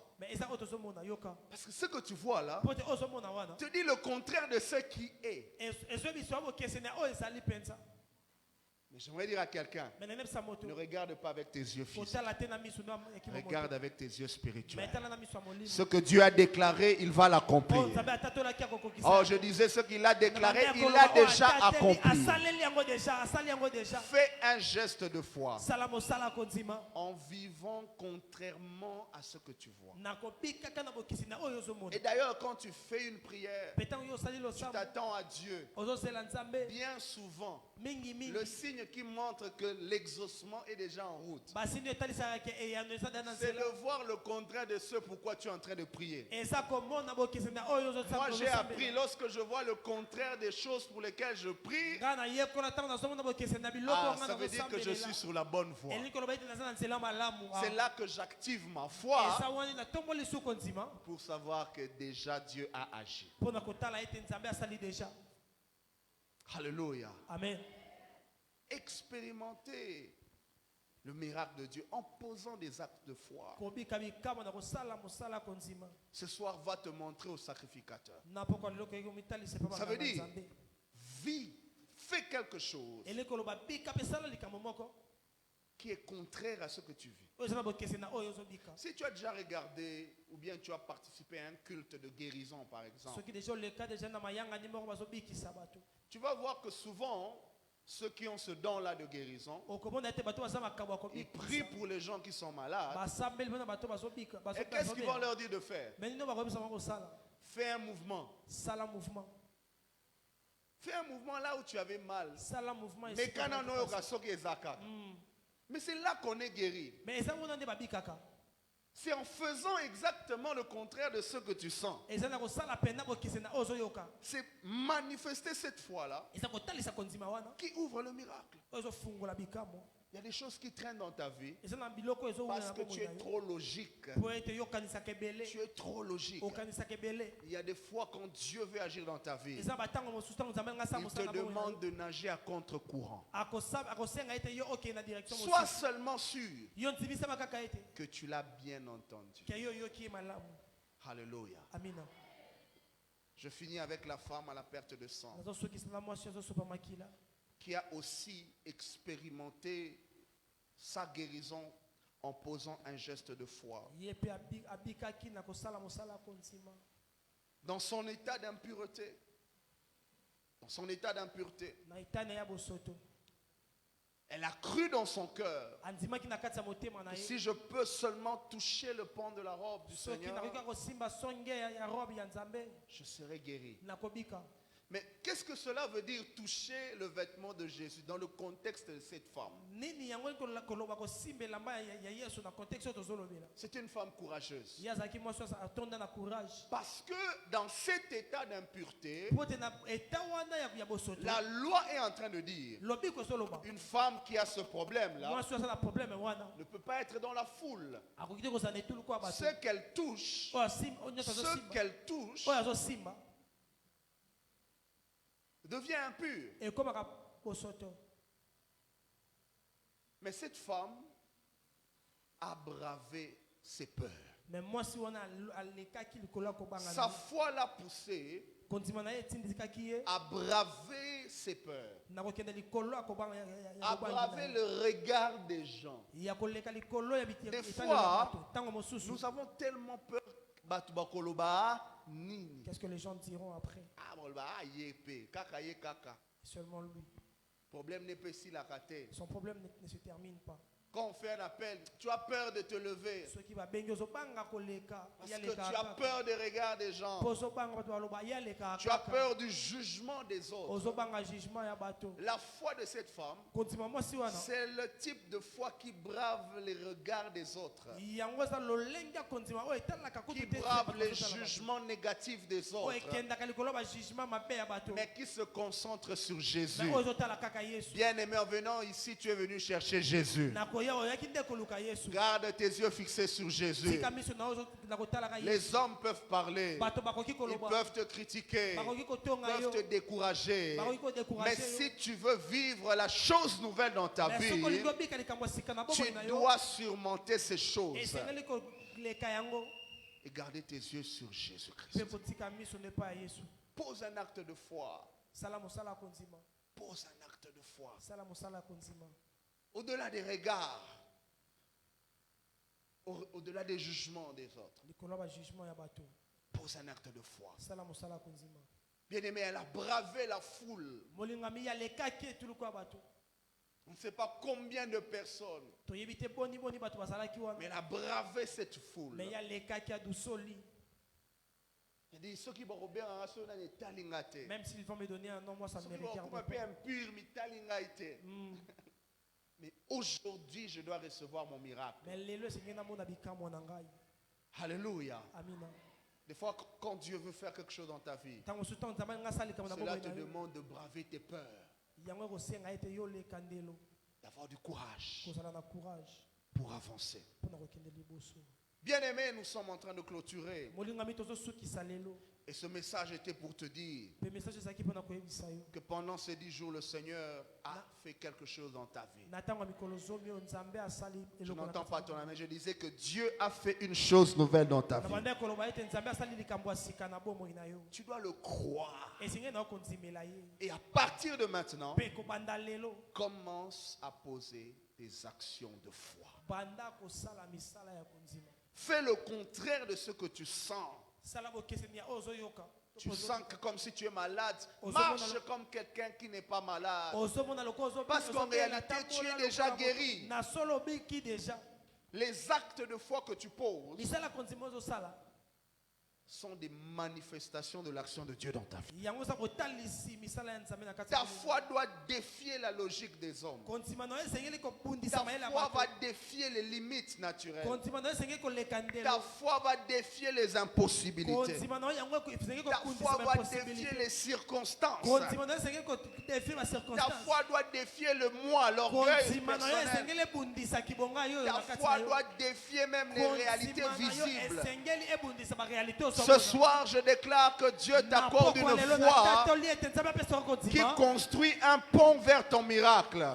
Parce que ce que tu vois là te dit le contraire de ce qui est. Mais j'aimerais dire à quelqu'un, ne regarde pas avec tes yeux physiques, regarde avec tes yeux spirituels. Ce que Dieu a déclaré, il va l'accomplir. Oh, je disais ce qu'il a déclaré, il l'a déjà accompli. Fais un geste de foi en vivant contrairement à ce que tu vois. Et d'ailleurs, quand tu fais une prière, tu t'attends à Dieu. Bien souvent, le signe signe qui montre que l'exaucement est déjà en route. C'est de voir le contraire de ce pourquoi tu es en train de prier. Moi, j'ai appris, lorsque je vois le contraire des choses pour lesquelles je prie, ça veut dire que je suis sur la bonne voie. C'est là que j'active ma foi pour savoir que déjà Dieu a agi. Alléluia. Amen. Expérimenter le miracle de Dieu en posant des actes de foi. Ce soir va te montrer au sacrificateur. Ça veut dire, vis, fais quelque chose qui est contraire à ce que tu vis. Si tu as déjà regardé ou bien tu as participé à un culte de guérison par exemple, tu vas voir que souvent, ceux qui ont ce don-là de guérison, ils prient pour les gens qui sont malades. Et qu'est-ce qu'ils vont leur dire de faire? Fais un mouvement. Fais un mouvement là où tu avais mal. Mais c'est là qu'on est guéri. C'est en faisant exactement le contraire de ce que tu sens. C'est manifester cette foi-là qui ouvre le miracle. Il y a des choses qui traînent dans ta vie parce que tu es trop logique. Tu es trop logique. Il y a des fois quand Dieu veut agir dans ta vie, il te demande de nager à contre-courant. Sois seulement sûr que tu l'as bien entendu. Alléluia. Je finis avec la femme à la perte de sang, qui a aussi expérimenté sa guérison en posant un geste de foi. Dans son état d'impureté, elle a cru dans son cœur que si je peux seulement toucher le pan de la robe du Seigneur, je serai guéri. Mais qu'est-ce que cela veut dire, toucher le vêtement de Jésus dans le contexte de cette femme? C'est une femme courageuse. Parce que dans cet état d'impureté, la loi est en train de dire, une femme qui a ce problème-là ne peut pas être dans la foule. Ce qu'elle touche, devient impur. Mais cette femme a bravé ses peurs. Sa foi l'a poussée à braver ses peurs, à braver le regard des gens. Des fois, nous avons tellement peur. Qu'est-ce que les gens diront après? Seulement lui. Son problème ne se termine pas. Quand on fait un appel, tu as peur de te lever. Parce que tu as peur des regards des gens. Tu as peur du jugement des autres. La foi de cette femme, c'est le type de foi qui brave les regards des autres. Qui brave les jugements négatifs des autres. Mais qui se concentre sur Jésus. Bien aimé, en venant ici, tu es venu chercher Jésus. Garde tes yeux fixés sur Jésus. Les hommes peuvent parler, ils peuvent te critiquer, ils peuvent te décourager. Mais si tu veux vivre la chose nouvelle dans ta vie, tu dois surmonter ces choses et garder tes yeux sur Jésus-Christ. Pose un acte de foi. Pose un acte de foi. Au-delà des regards, au-delà des jugements des autres, pose un acte de foi. Bien aimé, elle a bravé la foule. On ne sait pas combien de personnes, mais elle a bravé cette foule. Il dit, ceux qui vont robber en race, on a des talingate. Même s'ils vont me donner un nom, moi ça ne me regarde pas. Mais aujourd'hui, je dois recevoir mon miracle. Alléluia. Des fois, quand Dieu veut faire quelque chose dans ta vie, cela te demande de braver tes peurs, d'avoir du courage pour avancer. Bien-aimés, nous sommes en train de clôturer. Et ce message était pour te dire que pendant ces 10 jours, le Seigneur a fait quelque chose dans ta vie. Je n'entends pas ton amen. Je disais que Dieu a fait une chose nouvelle dans ta vie. Tu dois le croire. Et à partir de maintenant, commence à poser des actions de foi. Fais le contraire de ce que tu sens. Tu sens que comme si tu es malade, marche comme quelqu'un qui n'est pas malade. Parce qu'en réalité, tu es déjà guéri. Les actes de foi que tu poses sont des manifestations de l'action de Dieu dans ta vie. Ta foi doit défier la logique des hommes. Ta foi va défier les limites naturelles. Ta foi va défier les impossibilités. Ta foi va défier les circonstances. Ta foi doit défier le moi, l'orgueil personnel. Ta foi doit défier même les réalités visibles. Ce soir, je déclare que Dieu t'accorde une foi qui construit un pont vers ton miracle.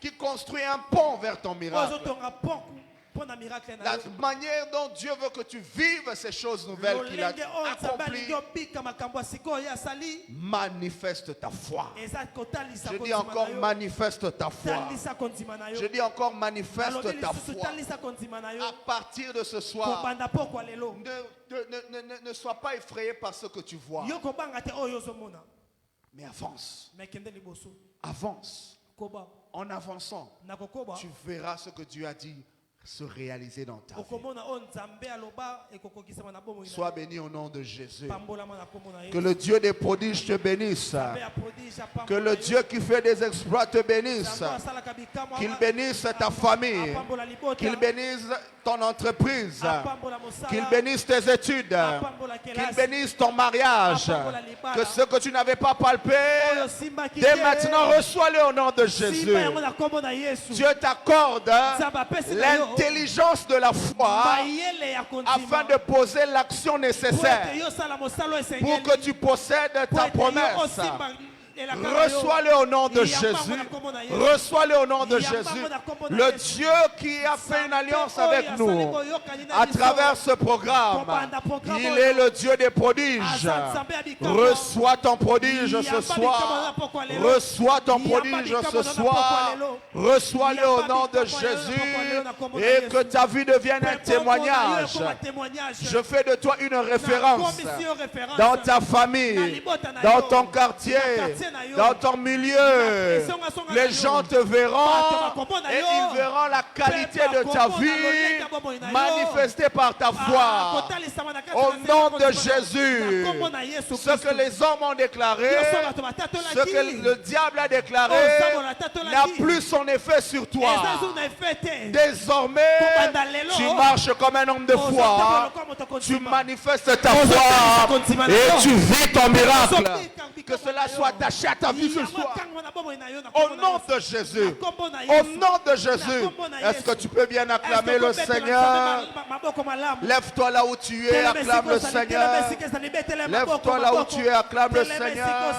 Qui construit un pont vers ton miracle. La manière dont Dieu veut que tu vives ces choses nouvelles qu'il a accomplies, manifeste ta foi. Je dis encore manifeste ta foi. Je dis encore manifeste ta foi. À partir de ce soir, ne sois pas effrayé par ce que tu vois. Mais avance. Avance. En avançant, tu verras ce que Dieu a dit se réaliser dans ta vie. Sois béni au nom de Jésus. Que le Dieu des prodiges te bénisse. Que le Dieu qui fait des exploits te bénisse. Qu'il bénisse ta famille. Qu'il bénisse ton entreprise. Qu'il bénisse tes études. Qu'il bénisse ton mariage. Que ce que tu n'avais pas palpé, dès maintenant reçois-le au nom de Jésus. Dieu t'accorde l'intelligence de la foi afin de poser l'action nécessaire pour que tu possèdes ta promesse. Reçois-le au nom de Jésus. Reçois-le au nom de Jésus. Le Dieu qui a fait une alliance avec nous à travers ce programme, il est le Dieu des prodiges. Reçois ton prodige ce soir. Reçois ton prodige ce soir. Reçois-le au nom de Jésus et que ta vie devienne un témoignage. Je fais de toi une référence dans ta famille, dans ton quartier, dans ton milieu. Les gens te verront et ils verront la qualité de ta vie manifestée par ta foi. Au nom de Jésus, ce que les hommes ont déclaré, ce que le diable a déclaré n'a plus son effet sur toi. Désormais, tu marches comme un homme de foi. Tu manifestes ta foi et tu vis ton miracle. Que cela soit attaché à ta vie ce soir. Au nom de Jésus. Au nom de Jésus. Est-ce que tu peux bien acclamer le Seigneur? Lève-toi là où tu es, acclame le Seigneur. Lève-toi là où tu es, acclame le Seigneur.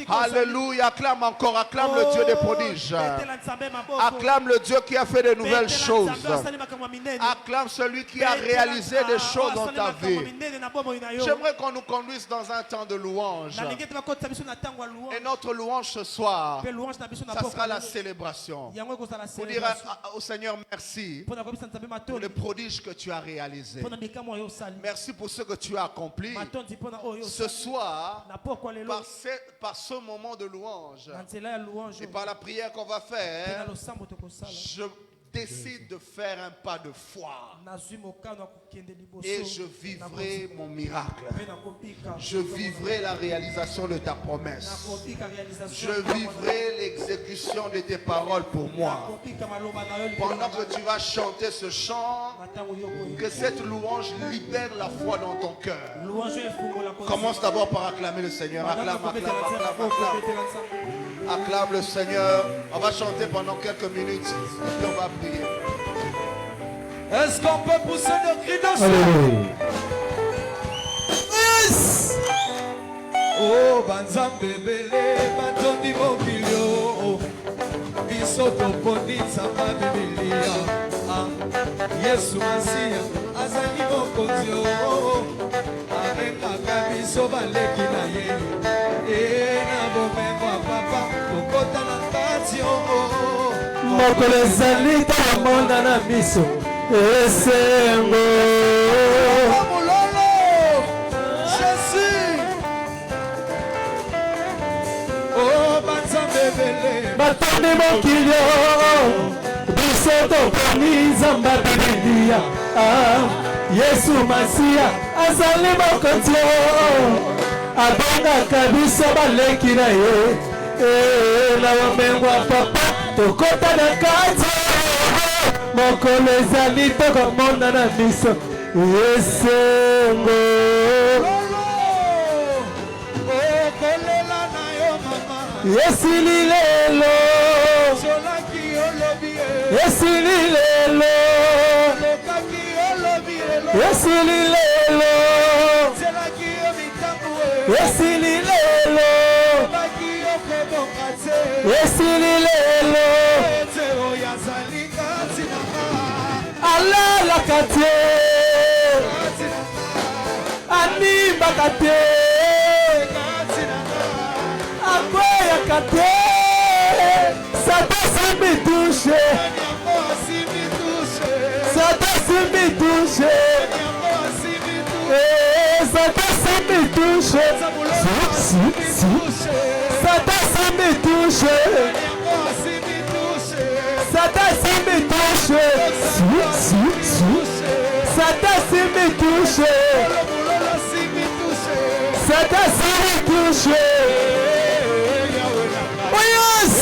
Alléluia, acclame encore, acclame le Dieu des prodiges. Acclame le Dieu qui a fait de nouvelles choses. Acclame celui qui a réalisé des choses dans ta vie. J'aimerais qu'on nous conduise dans un temps de louange. Et notre louange ce soir, ça sera la célébration. Pour dire au Seigneur merci pour le prodige que tu as réalisé. Merci pour ce que tu as accompli. Ce soir, par ce moment de louange et par la prière qu'on va faire, je décide de faire un pas de foi. Et je vivrai mon miracle. Je vivrai la réalisation de ta promesse. Je vivrai l'exécution de tes paroles pour moi. Pendant que tu vas chanter ce chant, que cette louange libère la foi dans ton cœur. Commence d'abord par acclamer le Seigneur. Acclame, acclame, acclame, acclame. Acclame le Seigneur. On va chanter pendant quelques minutes et on va prier. Est-ce qu'on peut pousser nos cris de joie? Yes! Oh, banzambe bele, batondi mokilio. Bisoto ponitsa mabibilia. Yesu Masia, azali mokonzio. Arengaka biso baleki na ye. Na bomemba papa, kokota na katio. Mokolo ezali tamonda na miso. Esengo Mulolo Jésus. Oh banzambe bele batondi mokilio biso toponi nzamba bibilia. Yesu Masia azali mokonzi abengaka biso baleki na ye. Na wamengwa papa tokota na kati mokolo ezali tokomona na miso. Esengo kolela na yo mama. esili lelo Solaki olobi esili lelo lokaki olobi esili lelo selaki yo mitambu esili lelo baki yo kobonga te esili lelo teo yazali kati na alalaka te animbaka te akweyaka te sata simbi tushe sata simbi tushe sata simbi tushe sata simbi tushe sata simbi tushe sata simbi tushe sata simbi tushe. Oh yes!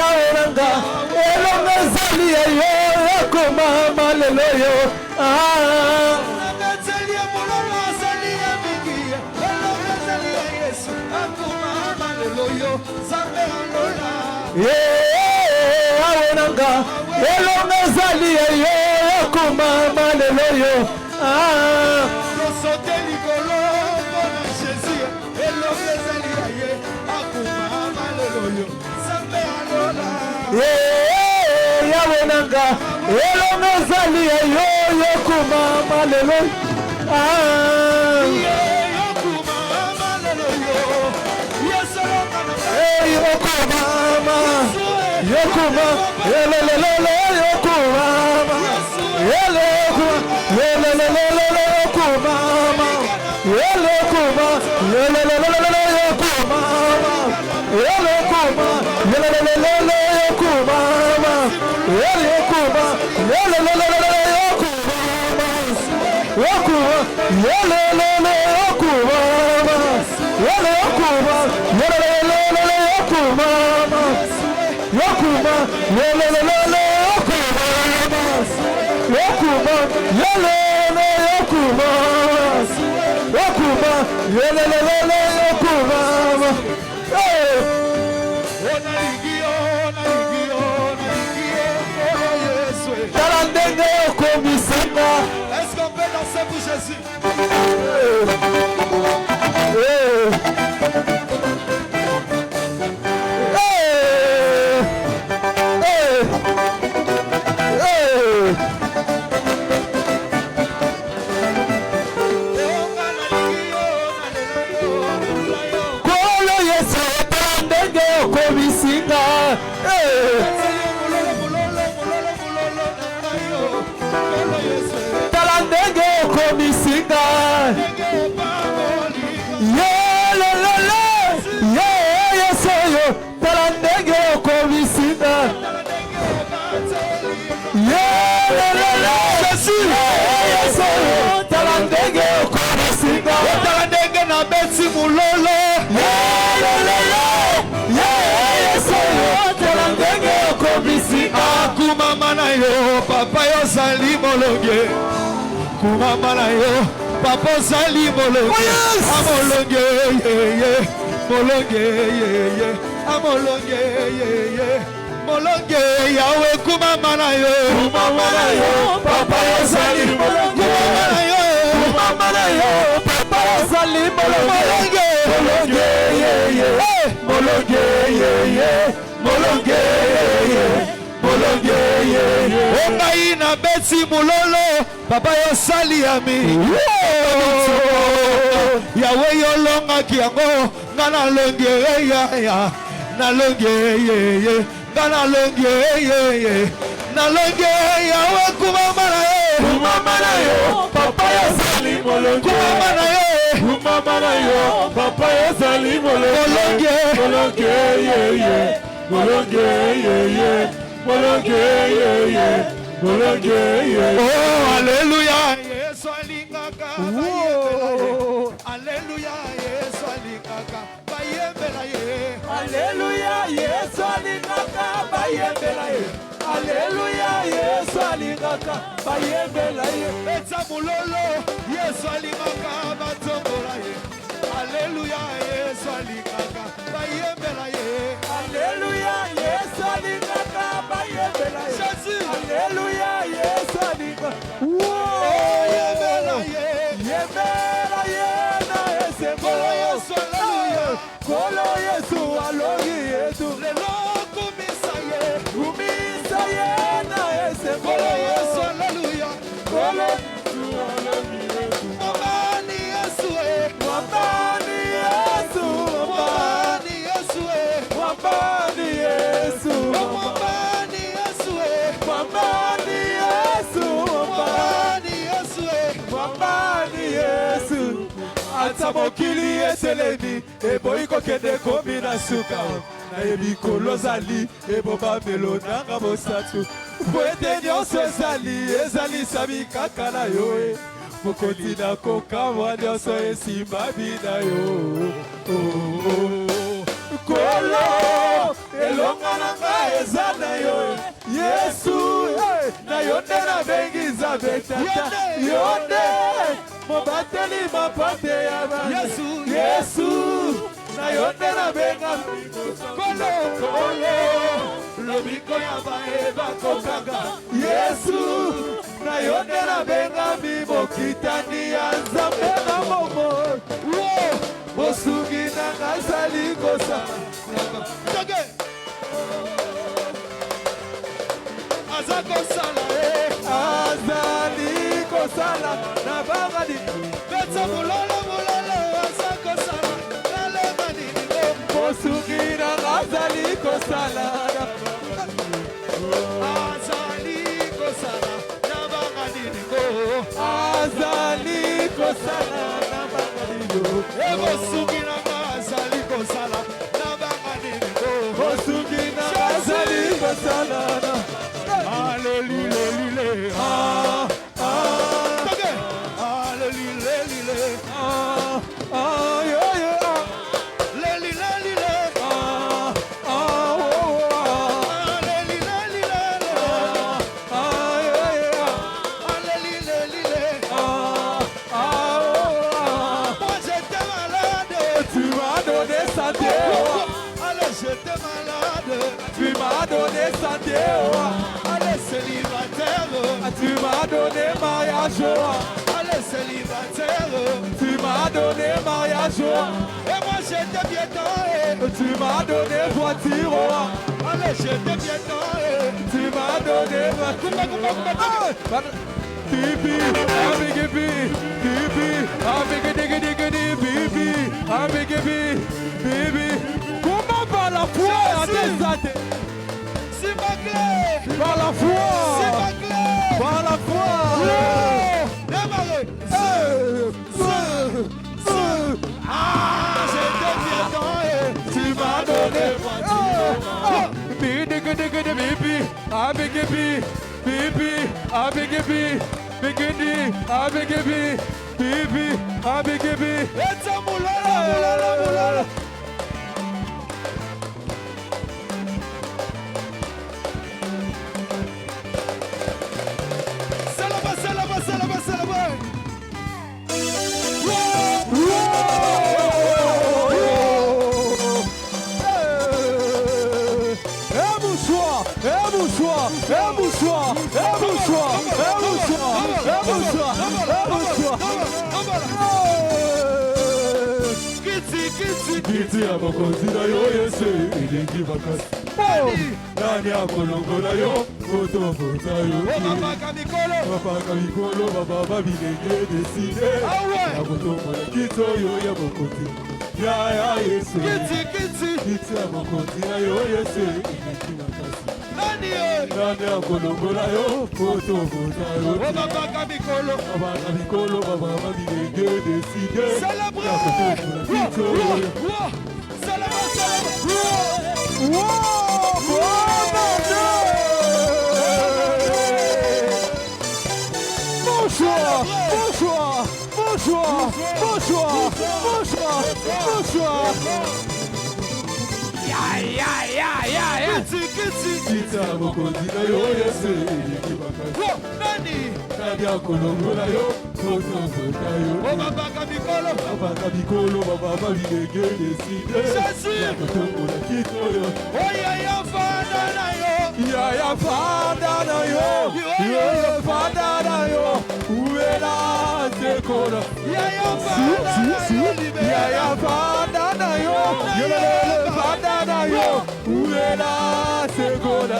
Aweranga elonga zali yo yakoma maleloyo. Awenanga elonga zali yo yakoma maleloyo. Yawenanga elonga zali yo yakoma maleloyo. Yokumama, Yokuma, Yelelelele, Yokumama, Yelelelele, Yokumama, Yelekuma, Yelelelele, Yokumama, Yelekuma, Yelelelele, Yokumama, Yelekuma, Yelelelele, Yokumama, Yokuma, Yelelele, Yokumama, Yelekuma, Yelelelele. Yokumama, Yokuma, Yelelelele, Yokuma, Yelele, Yokuma, Yokuma, Yelelelele, Yokumama. Talandenge komisanga. Est-ce qu'on peut danser pour Jésus? Talandenge komisinga. Yelelele, na yo papa yo sali molonge kumama na yo papa sali molonge amolonge ye molonge ye amolonge ye molonge yawe kumama na yo papa yo sali molonge kumama na yo papa yo sali molonge molonge ye molonge ye molonge ye molonge ye ongai na beti mulolo papa yo sali ami yawe yo longa kiango ngana longe ya na longe ye ngana longe ye na longe yawe kumama na yo papa yo sali molonge kumama na yo papa yo sali molonge molonge ye molonge ye molonge ye molonge ye oh hallelujah yesu alingaka hallelujah yesu alingaka bayembela ye hallelujah yesu alingaka bayembela ye hallelujah yesu alingaka bayembela ye betsa mulolo yesu alingaka batombola ye hallelujah yesu alingaka bayembela ye hallelujah yesu alingaka bayembela ye hallelujah yesu alingaka yembela ye na esembolo yesu hallelujah kolo yesu alongi yesu lelo kumisa ye na esembolo yesu hallelujah kolo yesu alongi yesu mwambani yesu mwambani yesu mwambani yesu mwambani yesu mwambani yesu mwambani yesu mwambani yesu mwambani yesu ata mokili eselemi eboyi kokende komi na suka nayebi kolozali eboba melo nanga bosatu po ete nyonso ezalisa mikaka na yo mokoti na kokamwa nyonso esimba bina yo kolo elonga na ngai eza na yo yesu na yo nde nabengiza betata yo nde mobateli mapate ya bana yesu na yo nde nabenga kolo lobiko ya baeba kokanga yesu na yo nde nabenga mimokitani ya nzambe na momo bosungi na ngai zali kosala azali kosala na bangadi betsa mulolo azali kosala na lengani bosungi na ngai zali kosala azali kosala na bangadi azali kosala na bangadi bosungi na ngai azali kosala na bangadi bosungi na ngai azali kosala hallelujah j'étais malade, tu m'as donné santé, allez célibataire, tu m'as donné mariage, allez célibataire, tu m'as donné mariage, et moi j'étais piéton, tu m'as donné voiture, allez j'étais piéton, tu m'as donné voiture. Bibi, bibi, bibi, bibi, bibi. Par la foi, c'est ma clé. Par la foi, c'est ma clé. Par la foi, démarrez. J'étais piéton et tu m'as donné voiture. Bibi, it's a mulala. Kiti ya mokonzi na yo Yesu elengi makasi. Nani akolongola yo kotobota yo. Bapaka mikolo bababa bilenge deside ya kotombola kiti oyo ya mokonzi ya Yesu. Kiti ya mokonzi na yo Yesu elengi makasi. Nani akolongola yo kotobota yo. Bapaka mikolo bababa bilenge deside ya kotombola kiti oyo. Kiti ya mokonzi na yo Yesu elengi makasi. Nani akolongola yo kotobota yo. Bapaka mikolo bababa bilenge deside ya kotombola kiti oyo. Yaya fanda na yo uela sekora. Yaya fanda na yo fanda na yo uela sekora.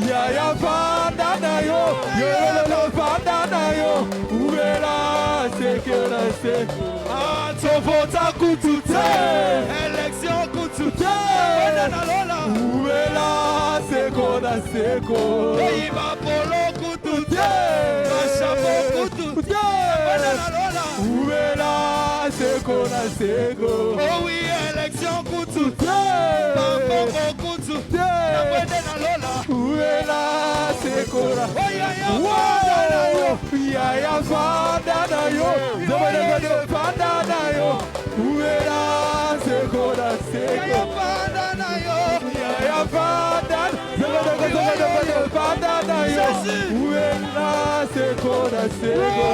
Yaya fanda na yo fanda na yo uela sekora. Vota kutute election kutute uela seko na seko iba polo kutute mashapo kutute uela seko na seko. Oh oui, election kutute bambo kutute uela seko na yaya fanda na yo fanda na yo uela seko na seko. Yaya fanda na yo fanda na yo uela seko na seko.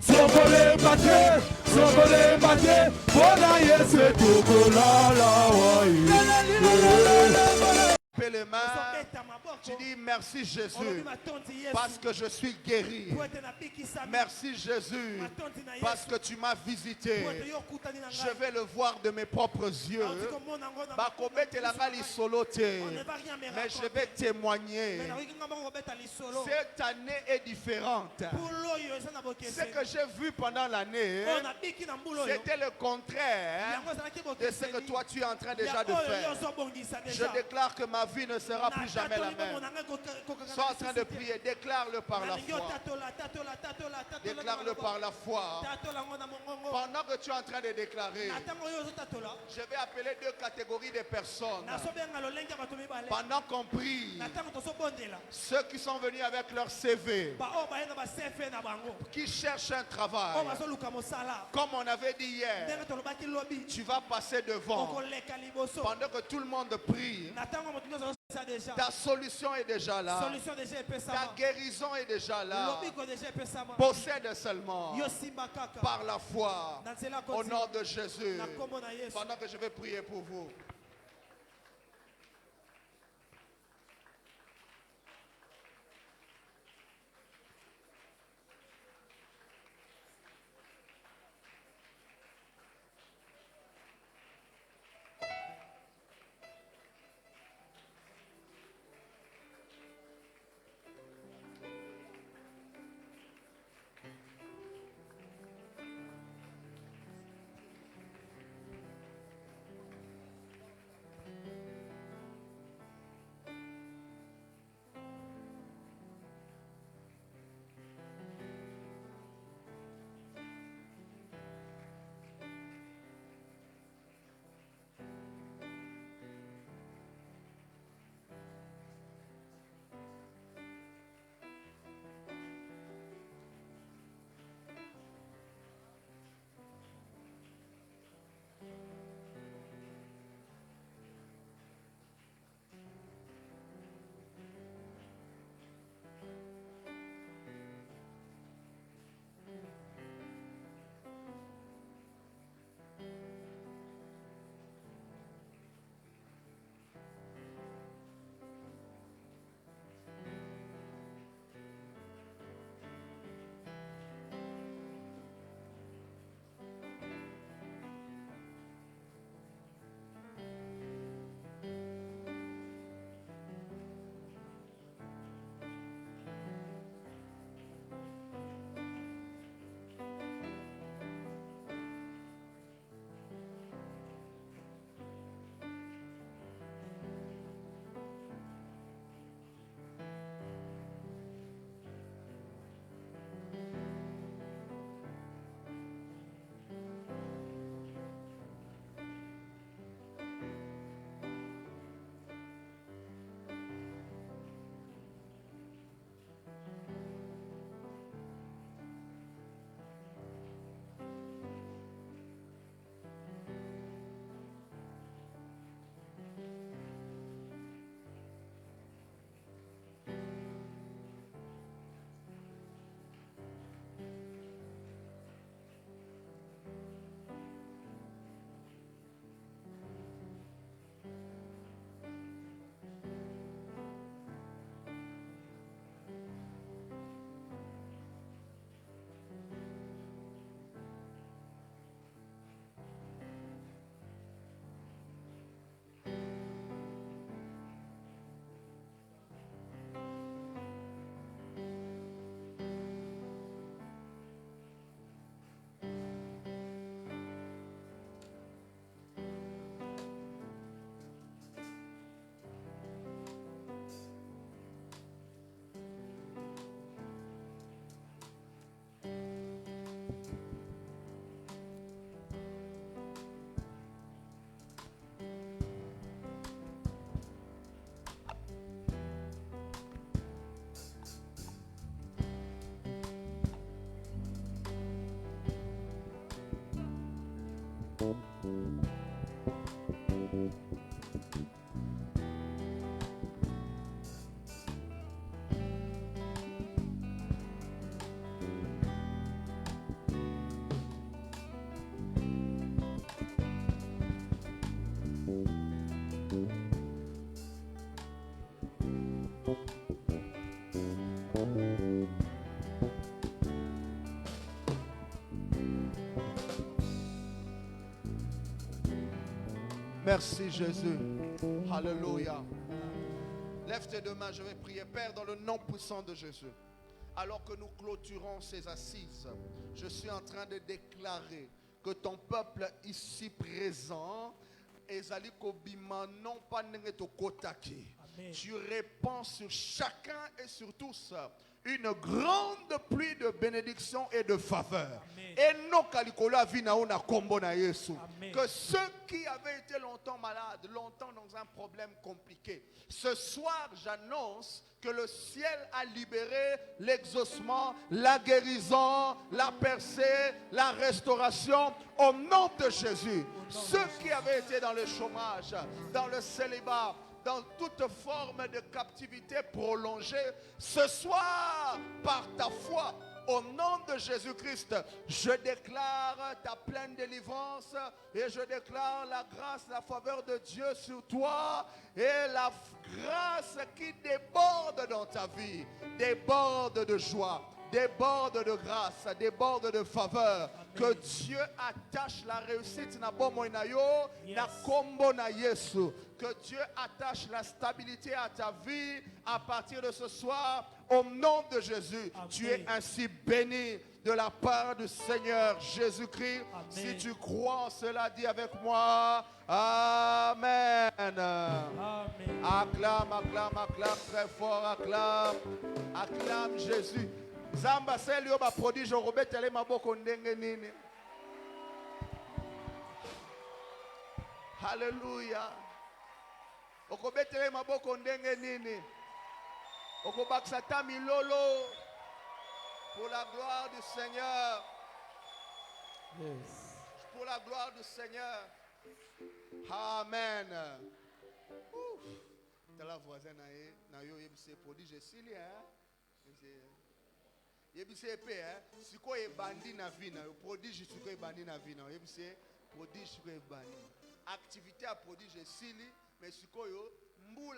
Sokole mate bona Yesu tukolala wai. Les mains, tu dis merci Jésus parce que je suis guéri. Merci Jésus parce que tu m'as visité. Je vais le voir de mes propres yeux. Mais je vais témoigner. Cette année est différente. Ce que j'ai vu pendant l'année, c'était le contraire de ce que toi tu es en train déjà de faire. Je déclare que ma vie ne sera plus jamais la même. Sois en train de prier, déclare-le par la foi. Déclare-le par la foi. Pendant que tu es en train de déclarer, je vais appeler deux catégories de personnes. Pendant qu'on prie, ceux qui sont venus avec leur CV, qui cherchent un travail, comme on avait dit hier, tu vas passer devant. Pendant que tout le monde prie, ta solution est déjà là. Ta guérison est déjà là. Possède seulement par la foi au nom de Jésus. Pendant que je vais prier pour vous. Merci Jésus. Alléluia. Lève tes deux mains, je vais prier. Père, dans le nom puissant de Jésus, alors que nous clôturons ces assises, je suis en train de déclarer que ton peuple ici présent, Ezali Kobima, non pas Nengetokotaki, tu répands sur chacun et sur tous une grande pluie de bénédiction et de faveur. Et non kalikola vinaona kombo na Yesu. Que ceux qui avaient été longtemps malades, longtemps dans un problème compliqué, ce soir j'annonce que le ciel a libéré l'exaucement, la guérison, la percée, la restauration au nom de Jésus. Ceux qui avaient été dans le chômage, dans le célibat, dans toute forme de captivité prolongée, ce soir, par ta foi, au nom de Jésus-Christ, je déclare ta pleine délivrance et je déclare la grâce, la faveur de Dieu sur toi et la grâce qui déborde dans ta vie, déborde de joie, déborde de grâce, déborde de faveur. Que Dieu attache la réussite na bomo na yo, na kombo na Yesu. Que Dieu attache la stabilité à ta vie à partir de ce soir. Au nom de Jésus, tu es ainsi béni de la part du Seigneur Jésus-Christ. Si tu crois en cela, dis avec moi, Amen. Amen. Acclame, acclame, acclame très fort, acclame. Acclame Jésus. Zamba seli yo ba prodige robetele maboko ndenge nini. Hallelujah. Okobetele maboko ndenge nini. Okobaksa ta milolo pour la gloire du Seigneur. Yes. Pour la gloire du Seigneur. Amen. T'as la voisine na yo yebise prodige sili hein. Yebise epé hein. Siko e bandi na vina, prodige siko e bandi na vina. Yebise prodige siko e bandi. Activité à prodige sili mais siko yo mbula